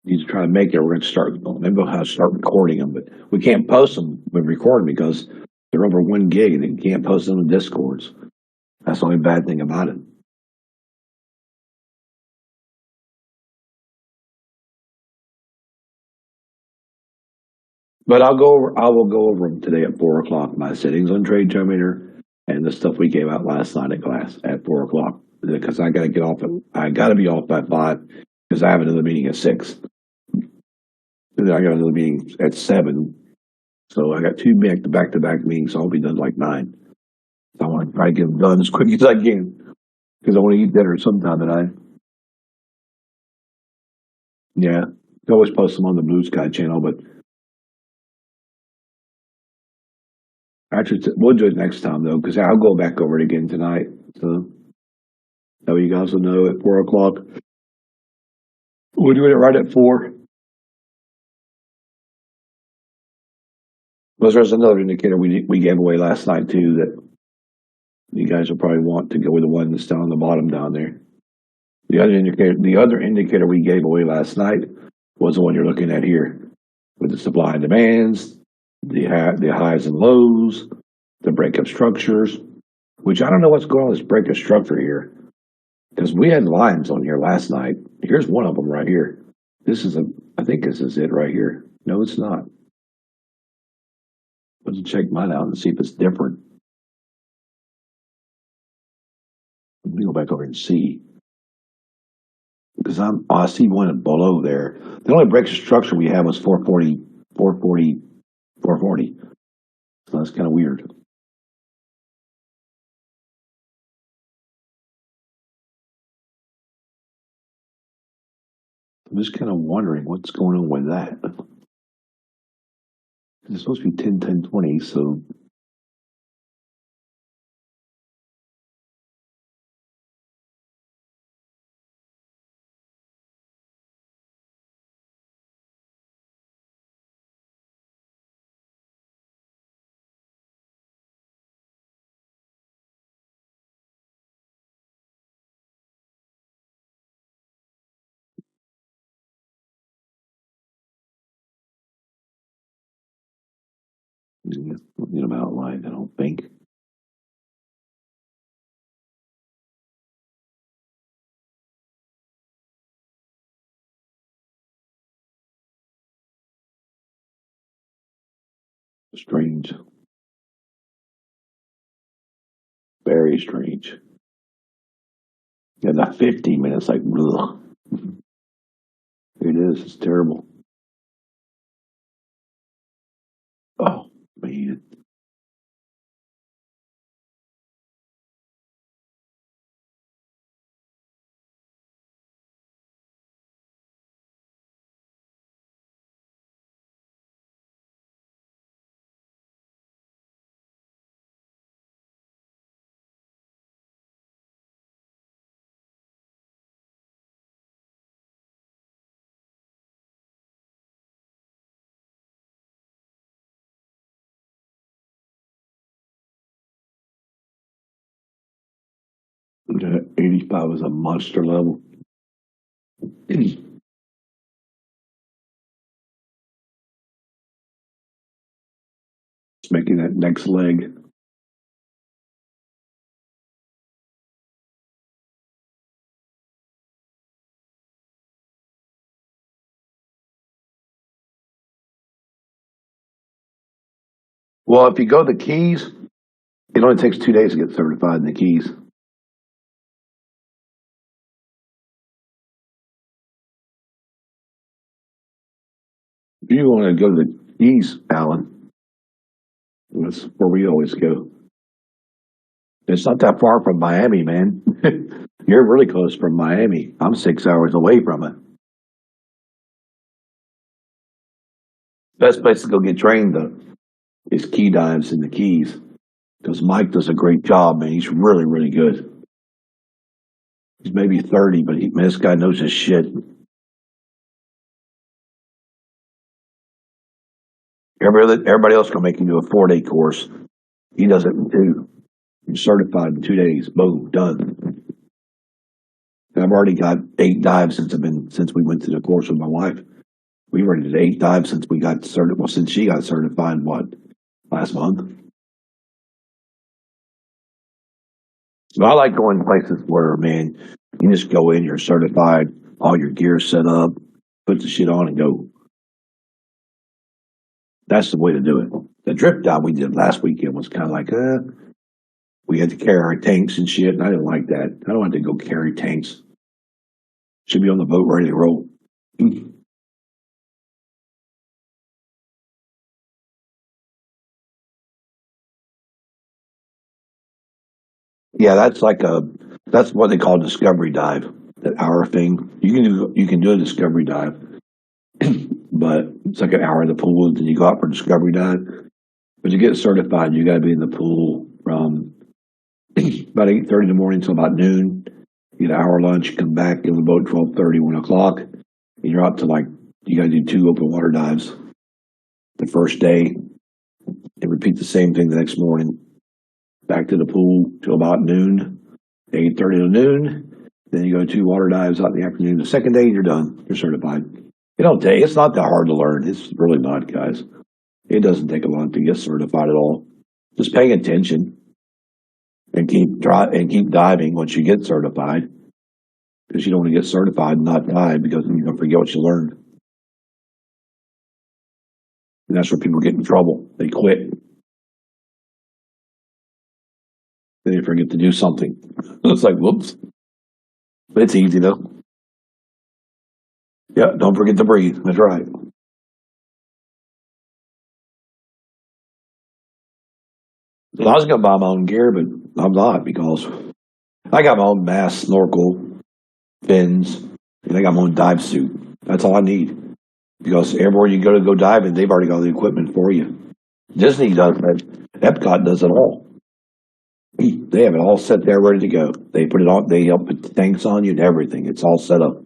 You need to try to make it. We're going to start. Maybe we'll have to start recording them, but we can't post them. We record them because they're over 1 gig, and you can't post them in Discords. That's the only bad thing about it. But I will go over them today at 4 o'clock. My settings on Trade Terminator and the stuff we gave out last night at class at 4 o'clock. Because I got to get off. I got to be off by 5 because I have another meeting at 6. And then I got another meeting at 7. So I got 2 back-to-back meetings. So I'll be done like 9. So I want to try to get them done as quick as I can because I want to eat dinner sometime tonight. Yeah, I always post them on the Blue Sky channel, but actually we'll do it next time though because I'll go back over it again tonight. So you guys will know at 4 o'clock. We're doing it right at 4. Well, there's another indicator we gave away last night too that you guys will probably want to go with the one that's down on the bottom down there. The other indicator we gave away last night was the one you're looking at here with the supply and demands, the highs and lows, the breakup structures, which I don't know what's going on with this breakup structure here because we had lines on here last night. Here's one of them right here. I think this is it right here. No, it's not. Let's check mine out and see if it's different. Let me go back over and see. Because I see one below there. The only break structure we have was 440, 440, 440. So that's kind of weird. I'm just kind of wondering what's going on with that. It's supposed to be 10, 10, 20, so. Something about outlined, I don't think. Strange. Very strange. Yeah, that 15 minutes, like, ugh. It is. It's terrible. Oh, man. That 85 is a monster level. It's making that next leg. Well, if you go to the Keys, it only takes 2 days to get certified in the Keys. If you want to go to the Keys, Alan, that's where we always go. It's not that far from Miami, man. You're really close from Miami. I'm 6 hours away from it. Best place to go get trained, though, is Key Dives in the Keys. Because Mike does a great job, man. He's really, really good. He's maybe 30, but man, this guy knows his shit. Everybody else can make him do a 4-day course. He does it in 2. He's certified in 2 days. Boom, done. And I've already got 8 dives since we went to the course with my wife. We've already did 8 dives since we got certified. Well, since she got certified, last month? So I like going places where, man, you just go in, you're certified, all your gear set up, put the shit on and go. That's the way to do it. The drip dive we did last weekend was kind of like, we had to carry our tanks and shit, and I didn't like that. I don't want to go carry tanks. Should be on the boat ready to roll. Yeah, that's what they call a discovery dive. That hour thing. You can do a discovery dive, but it's like an hour in the pool, and then you go out for a discovery dive. But to get certified, you got to be in the pool from about 8:30 in the morning until about noon. You get an hour lunch, come back, get on the boat 12:30, 1 o'clock, and you're out to you got to do 2 open water dives the first day, and repeat the same thing the next morning. Back to the pool till about noon, 8:30 to noon. Then you go 2 water dives out in the afternoon. The second day, and you're done. You're certified. It's not that hard to learn. It's really not, guys. It doesn't take a lot to get certified at all. Just paying attention and keep diving once you get certified, because you don't want to get certified and not dive because you're going to forget what you learned. And that's where people get in trouble. They quit. Then they forget to do something. It's like, whoops. But it's easy though. Yeah, don't forget to breathe. That's right. So I was going to buy my own gear, but I'm not, because I got my own mask, snorkel, fins, and I got my own dive suit. That's all I need. Because everywhere you go diving, they've already got the equipment for you. Disney does that. Epcot does it all. They have it all set there ready to go. They put it on. They help put the tanks on you and everything. It's all set up.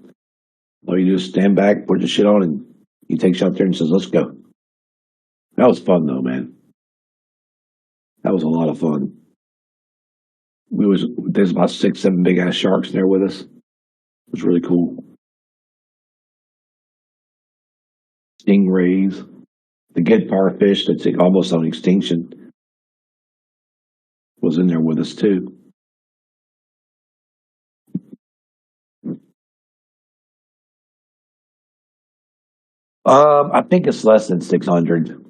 All you do is stand back, put the shit on, and he takes you out there and says, "Let's go." That was fun, though, man. That was a lot of fun. There's about 6, 7 big ass sharks there with us. It was really cool. Stingrays, the guitar fish that's almost on extinction was in there with us too. I think it's less than 600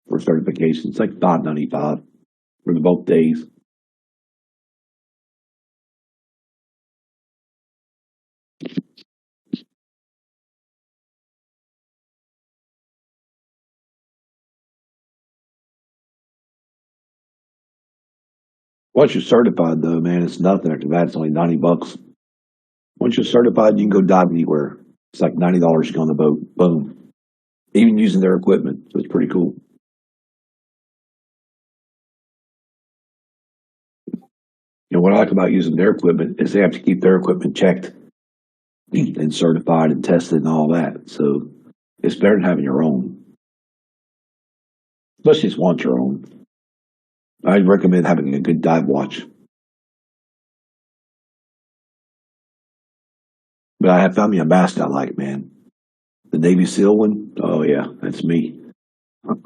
for certification. It's like $595 for the both days. Once you're certified, though, man, it's nothing. After that, it's only $90. Once you're certified, you can go dive anywhere. It's like $90 to go on the boat. Boom. Even using their equipment. So it's pretty cool. What I like about using their equipment is they have to keep their equipment checked and certified and tested and all that. So it's better than having your own. Especially if you want your own. I'd recommend having a good dive watch. But I have found me a mask I like, man. The Navy SEAL one. Oh yeah, that's me.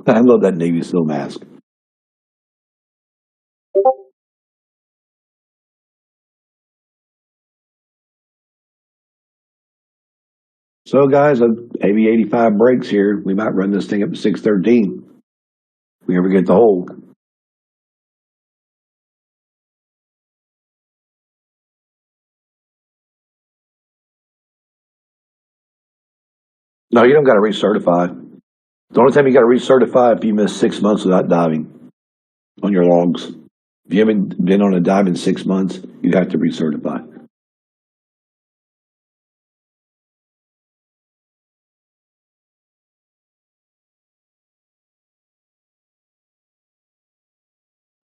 I love that Navy SEAL mask. So guys, maybe 85 breaks here. We might run this thing up to 613. If we ever get the hold. No, you don't got to recertify. The only time you got to recertify if you miss 6 months without diving on your logs. If you haven't been on a dive in 6 months, you have to recertify.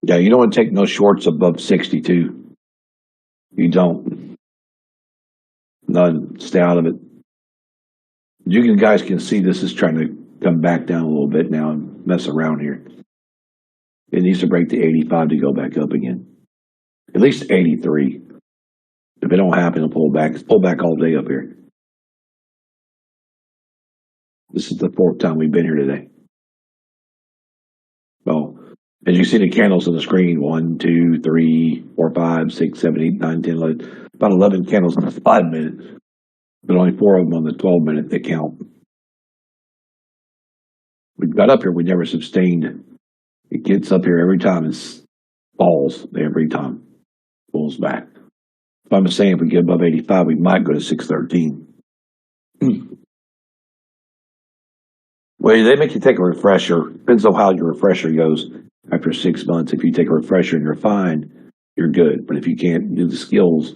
Yeah, you don't want to take no shorts above 62. You don't. None. Stay out of it. You guys can see this is trying to come back down a little bit now and mess around here. It needs to break to 85 to go back up again. At least 83. If it don't happen, it'll pull back. It's pulled back all day up here. This is the fourth time we've been here today. Well, as you see the candles on the screen, 1, 2, 3, 4, 5, 6, 7, 8, 9, 10, 11, about 11 candles in the 5 minutes, but only 4 of them on the 12 minute that count. We got up here, we never sustained. It gets up here every time and falls every time, pulls back. If I'm saying if we get above 85, we might go to 613. Well, they make you take a refresher. Depends on how your refresher goes after 6 months. If you take a refresher and you're fine, you're good. But if you can't do the skills,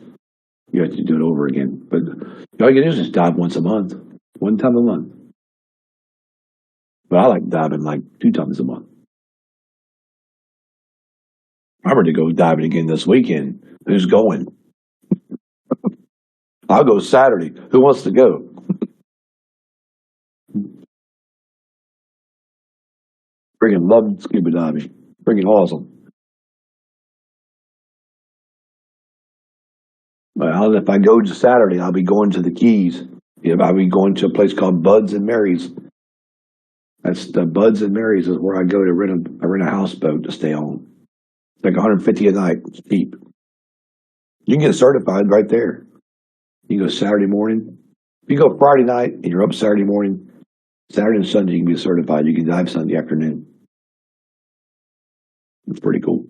you have to do it over again. But all you can do is just dive once a month, 1 time a month. But I like diving like 2 times a month. I'm ready to go diving again this weekend. Who's going? I'll go Saturday. Who wants to go? Freaking love scuba diving. Freaking awesome. Well, if I go to Saturday, I'll be going to the Keys. I'll be going to a place called Buds and Mary's. That's the Buds and Mary's is where I go to rent a houseboat to stay on. It's like $150 a night. It's cheap. You can get certified right there. You go Saturday morning. If you go Friday night and you're up Saturday morning, Saturday and Sunday you can be certified. You can dive Sunday afternoon. It's pretty cool.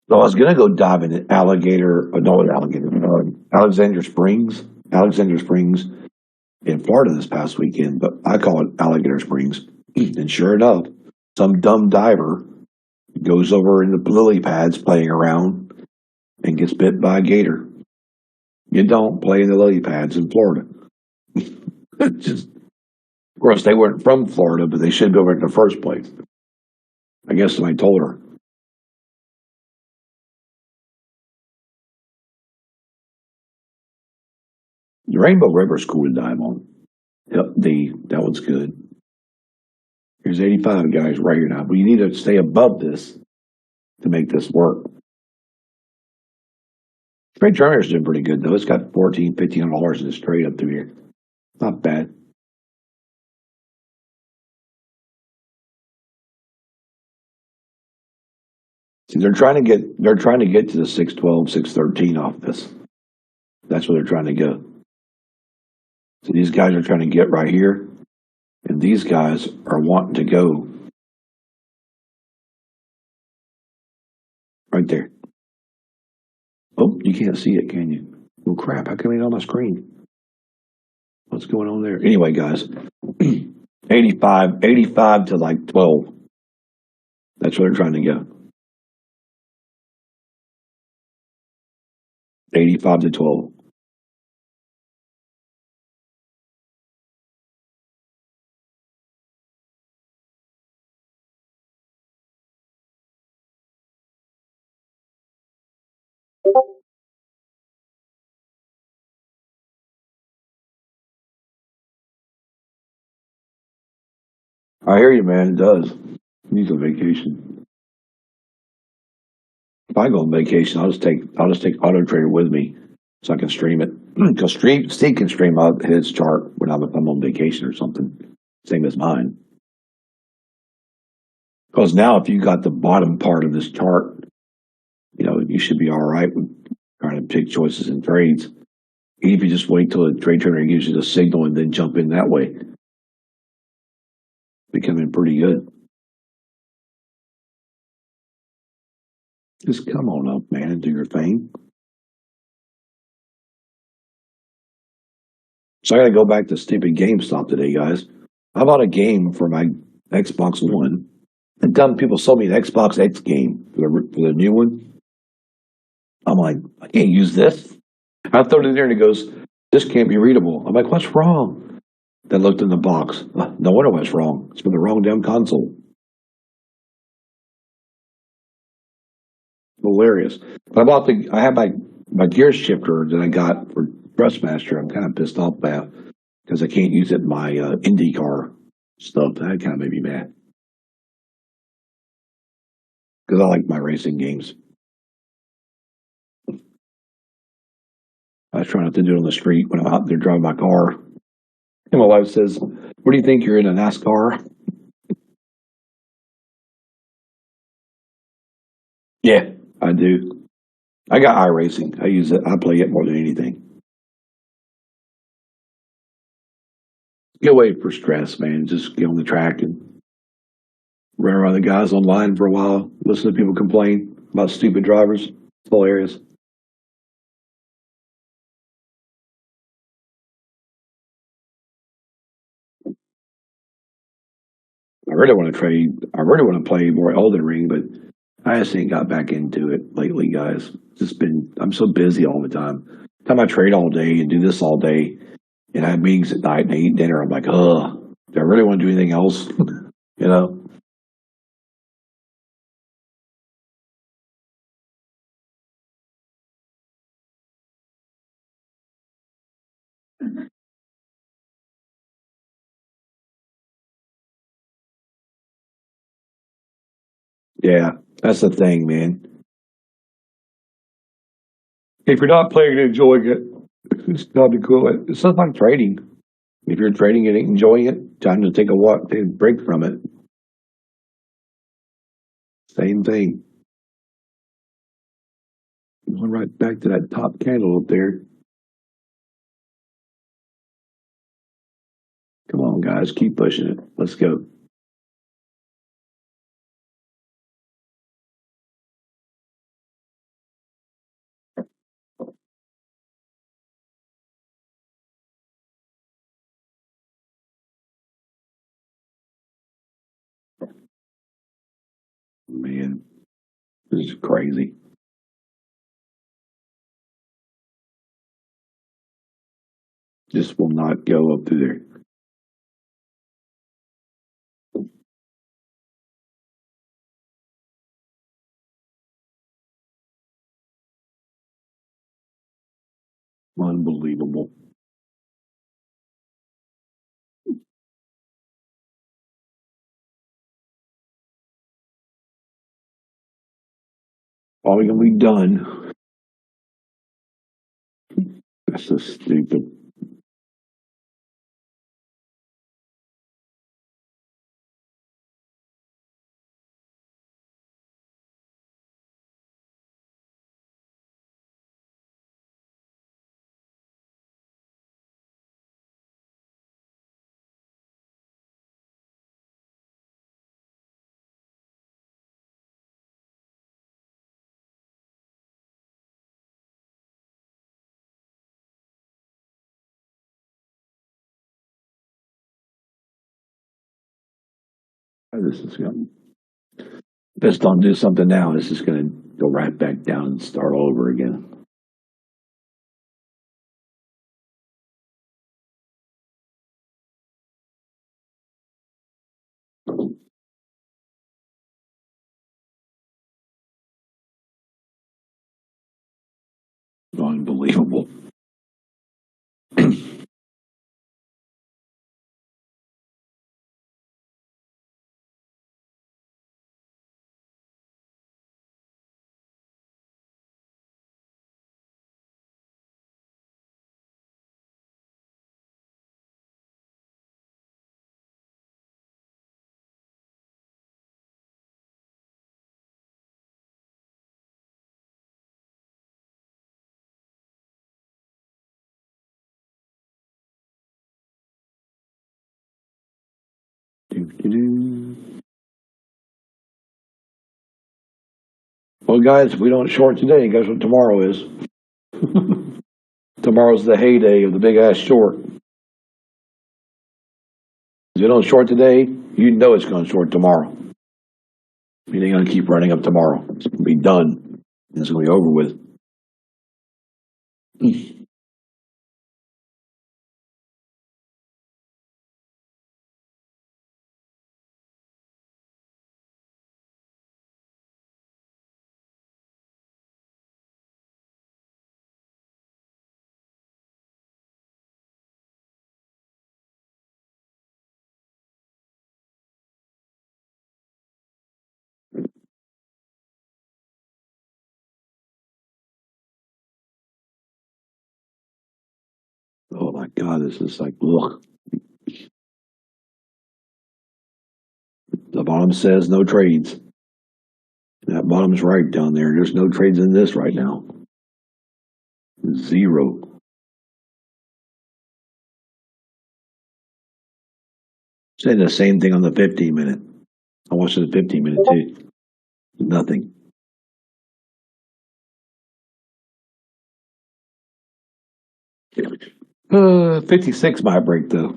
So I was going to go diving at Alexander Springs. Alexander Springs in Florida this past weekend, but I call it Alligator Springs. And sure enough, some dumb diver goes over in the lily pads playing around and gets bit by a gator. You don't play in the lily pads in Florida. Just, of course, they weren't from Florida, but they should be over in the first place. I guess somebody told her. The Rainbow River's cool to dive on. Yep, that one's good. Here's 85 guys right here now, but you need to stay above this to make this work. Straight Terminator's doing pretty good though. It's got $1,400, $1,500 in the straight up through here. Not bad. See, they're trying to get to the 612, 613 off this. That's where they're trying to go. So these guys are trying to get right here, and these guys are wanting to go right there. Oh, you can't see it, can you? Oh crap, how come it ain't on my screen? What's going on there? Anyway, guys, 85 to like 12. That's where they're trying to go. 85 to 12. I hear you, man. It does. Needs a vacation. If I go on vacation, I'll just take Auto Trader with me so I can stream it. Because Steve can stream out his chart when I'm on vacation or something, same as mine. Because now, if you got the bottom part of this chart, you should be all right with trying to pick choices and trades. Even if you just wait till the trade trainer gives you the signal and then jump in that way, becoming pretty good. Just come on up, man, and do your thing. So I got to go back to stupid GameStop today, guys. I bought a game for my Xbox One. And dumb people sold me an Xbox X game for the new one. I'm like, I can't use this. I throw it in there and it goes, this can't be readable. I'm like, what's wrong? Then looked in the box. No wonder what's wrong. It's for the wrong damn console. Hilarious. I had my gear shifter that I got for Thrustmaster. I'm kind of pissed off about because I can't use it in my IndyCar stuff. That kind of made me mad. because I like my racing games. I try not to do it on the street when I'm out there driving my car. And my wife says, "What do you think? You're in a NASCAR?" Yeah, I do. I got iRacing. I use it. I play it more than anything. Get away for stress, man. Just get on the track and run around the guys online for a while. Listen to people complain about stupid drivers. It's hilarious. I really want to trade. I really want to play more Elden Ring, but I just ain't got back into it lately, guys. Just been. I'm so busy all the time. Time I trade all day and do this all day, and I have meetings at night and I eat dinner. I'm like, ugh. Do I really want to do anything else? you know? Yeah, that's the thing, man. If you're not playing and enjoying it, it's not be cool. It's not like trading. If you're trading and enjoying it, time to take a walk, take a break from it. Same thing. Going right back to that top candle up there. Come on, guys, keep pushing it. Let's go. Man, this is crazy. This will not go up through there. Unbelievable. Probably gonna be done. That's so stupid. This is gonna. Just don't do something now. This is gonna go right back down and start all over again. Unbelievable. Well, guys, if we don't short today, guess what tomorrow is? Tomorrow's the heyday of the big ass short. If you don't short today, you know it's going to short tomorrow. It ain't going to keep running up tomorrow. It's going to be done. It's going to be over with. Oh my God, this is like, ugh. The bottom says no trades. That bottom's right down there. There's no trades in this right now. Zero. Saying the same thing on the 15-minute. I watched the 15-minute too. Nothing. Uh, 56 might break though.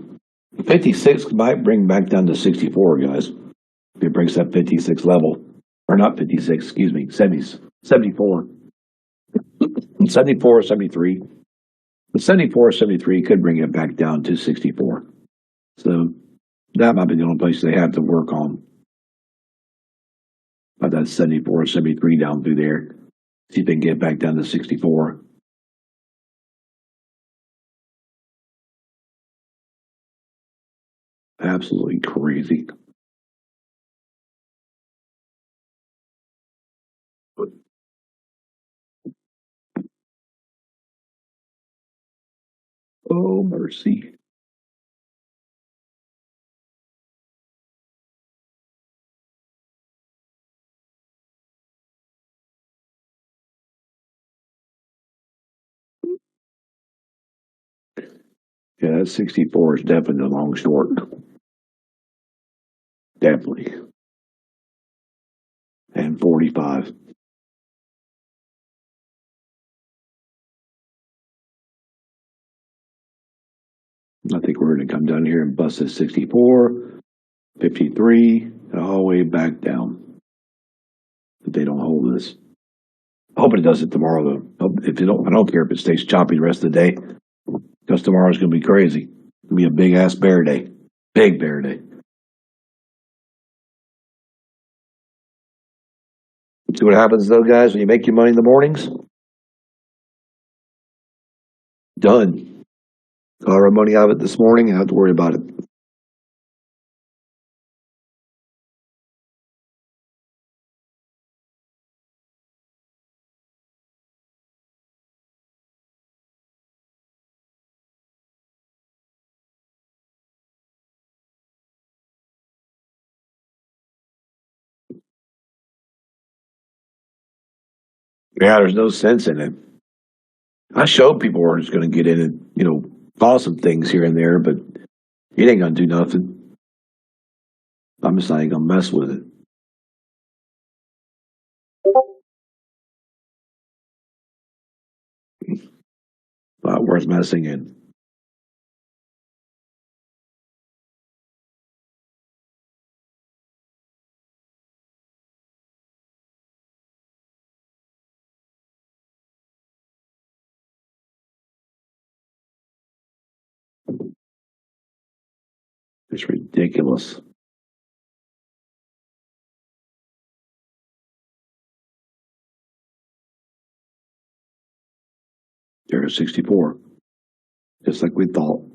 56 might bring back down to 64, guys. If it breaks that 56 level. Or not 56, excuse me, 70s, 74. 74 or 73. The 74 or 73 could bring it back down to 64. So that might be the only place they have to work on. About that 74 or 73 down through there. See if they can get back down to 64. Absolutely crazy. Oh, mercy. Yeah, that 64 is definitely a long short. Definitely. And 45. I think we're going to come down here and bust this 64, 53, all the way back down. If they don't hold this. I hope it does it tomorrow, though. If they don't, I don't care if it stays choppy the rest of the day, because tomorrow's going to be crazy. It's going to be a big ass bear day. Big bear day. See what happens, though, guys, when you make your money in the mornings? Done. Got our money out of it this morning and I don't have to worry about it. Yeah, there's no sense in it. I showed people where it's going to get in and, follow some things here and there, but it ain't going to do nothing. I'm just not even going to mess with it. Not worth messing in. It's ridiculous. There's 64, just like we thought.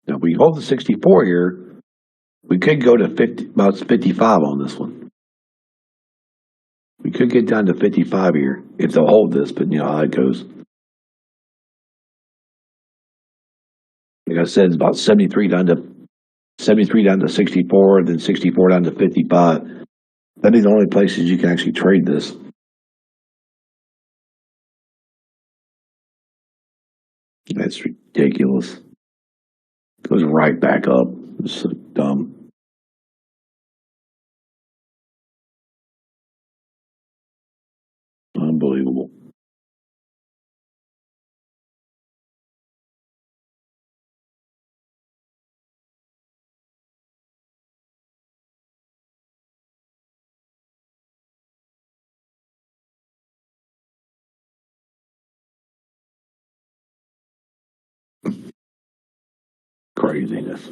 Now, if we hold the 64 here, we could go to 50, about 55 on this one. We could get down to 55 here if they'll hold this, but you know how it goes. Like I said, it's about 73 down to 64, then 64 down to 55. That'd be the only places you can actually trade this. That's ridiculous. Goes right back up. It's so dumb. Unbelievable. Craziness.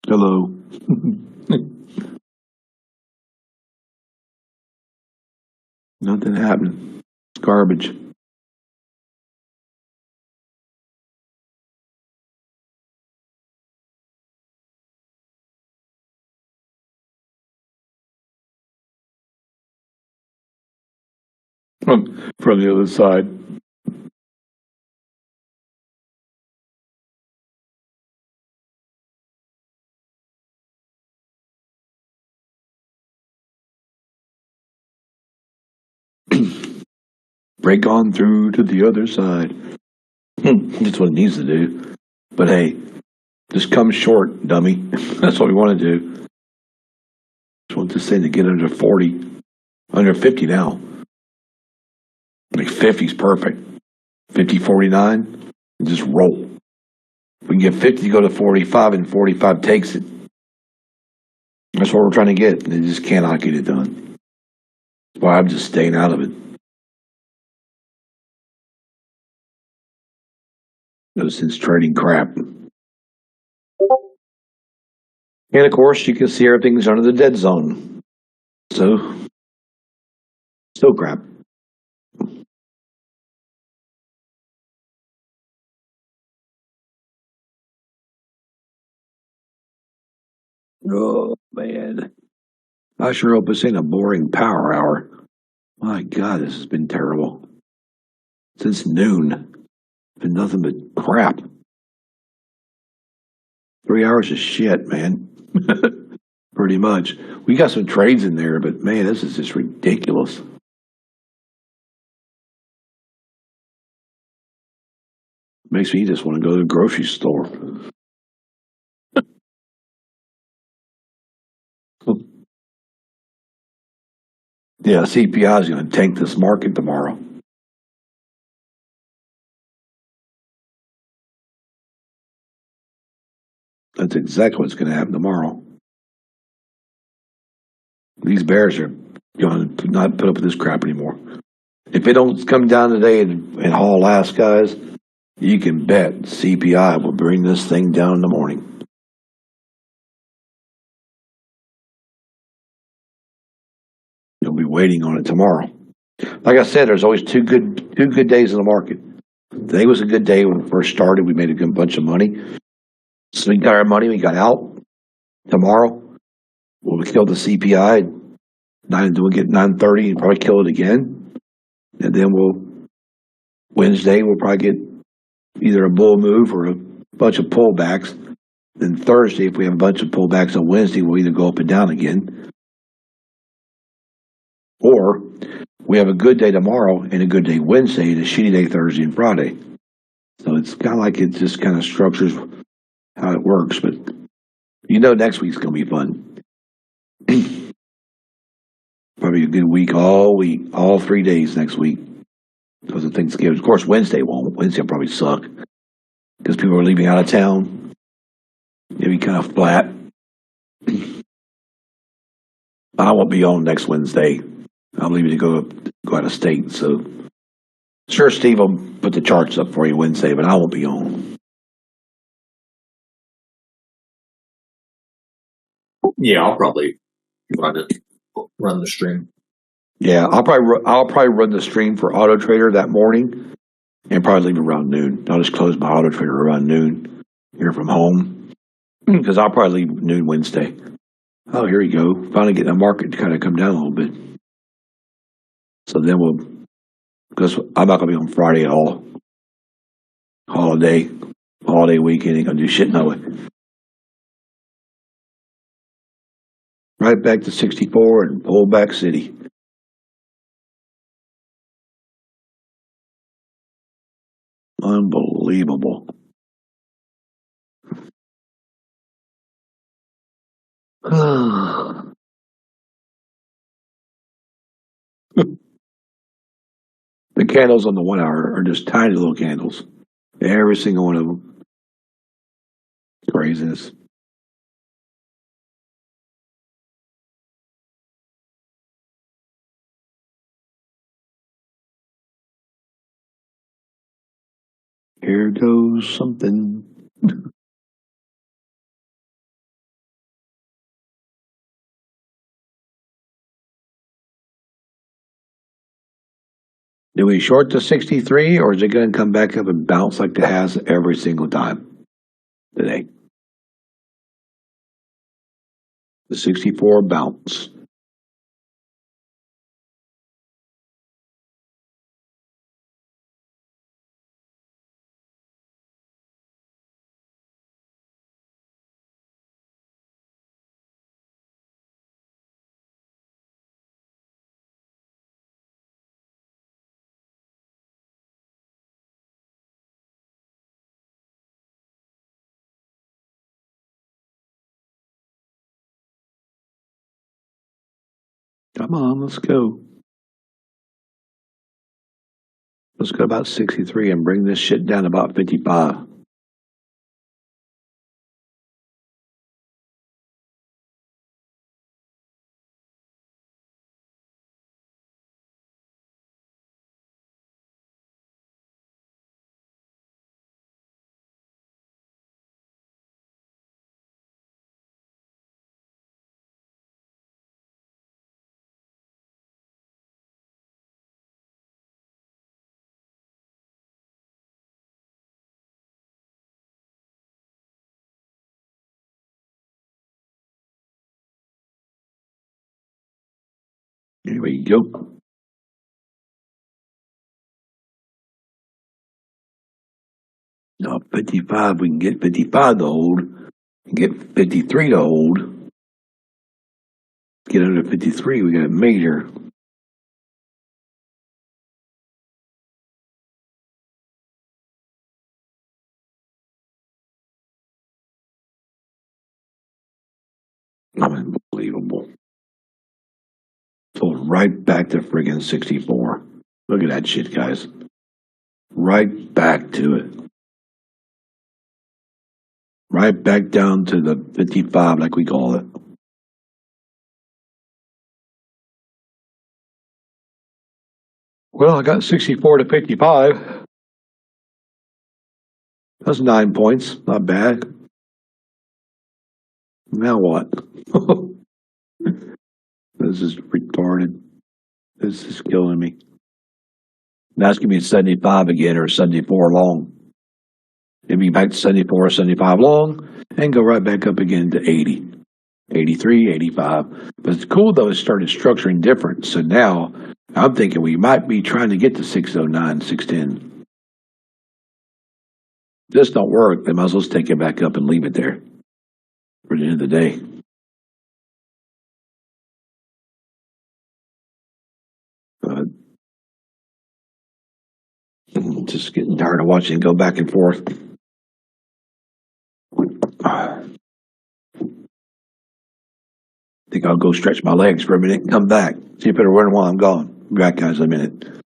Hello. Nothing happened. It's garbage. From the other side. Break on through to the other side. That's what it needs to do. But hey, just come short, dummy. That's what we want to do. Just want this thing to get under 40, under 50 now. Like 50's perfect. 50, 49, and just roll. If we can get 50 to go to 45 and 45 takes it, that's what we're trying to get. They just cannot get it done. That's why I'm just staying out of it. No sense trading crap. And of course, you can see everything's under the dead zone. So, still crap. Oh, man. I sure hope this ain't a boring power hour. My God, this has been terrible. Since noon. Been nothing but crap. 3 hours of shit, man. Pretty much. We got some trades in there, but man, this is just ridiculous. Makes me just want to go to the grocery store. Yeah, CPI is going to tank this market tomorrow. That's exactly what's going to happen tomorrow. These bears are going to not put up with this crap anymore. If it don't come down today and haul ass, guys, you can bet CPI will bring this thing down in the morning. You'll be waiting on it tomorrow. Like I said, there's always two good days in the market. Today was a good day when we first started. We made a good bunch of money. So we got our money, we got out. Tomorrow, we'll kill the CPI. We'll get 930 and probably kill it again. And then Wednesday, we'll probably get either a bull move or a bunch of pullbacks. Then Thursday, if we have a bunch of pullbacks on Wednesday, we'll either go up and down again. Or we have a good day tomorrow and a good day Wednesday and a shitty day Thursday and Friday. So it's kind of like it just kind of structures how it works. But you know next week's going to be fun. Probably a good week, all 3 days next week. Because of Thanksgiving. Of course, Wednesday won't. Wednesday will probably suck. Because people are leaving out of town. It'll be kind of flat. I won't be on next Wednesday. I'm leaving to go out of state. So, sure, Steve will put the charts up for you Wednesday, but I won't be on. Yeah, I'll probably run the stream. Yeah, I'll probably run the stream for Auto Trader that morning, and probably leave around noon. I'll just close my Auto Trader around noon here from home, because I'll probably leave noon Wednesday. Oh, here we go. Finally getting the market to kind of come down a little bit. So then because I'm not going to be on Friday at all. Holiday weekend, ain't going to do shit no way. Right back to 64 and pull back city. Unbelievable. The candles on the 1 hour are just tiny little candles. Every single one of them. Craziness. Here goes something. Do we short to 63 or is it going to come back up and bounce like it has every single time today? The 64 bounce. Come on, let's go. Let's go about 63 and bring this shit down to about 55. Here we go. Now 55, we can get 55 to hold. Get 53 to hold. Get under 53, we got a major. Unbelievable. So right back to friggin' 64. Look at that shit, guys. Right back to it. Right back down to the 55, like we call it. Well, I got 64 to 55. That's 9 points. Not bad. Now what? This is retarded. This is killing me. Now it's going to be 75 again or 74 long. It'll be back to 74, 75 long, and go right back up again to 80, 83, 85. But it's cool, though, it started structuring different. So now I'm thinking we might be trying to get to 609, 610. If this don't work, they might as well just take it back up and leave it there for the end of the day. Just getting tired of watching it go back and forth. I think I'll go stretch my legs for a minute and come back. See if it'll run while I'm gone. Be back, guys, in a minute.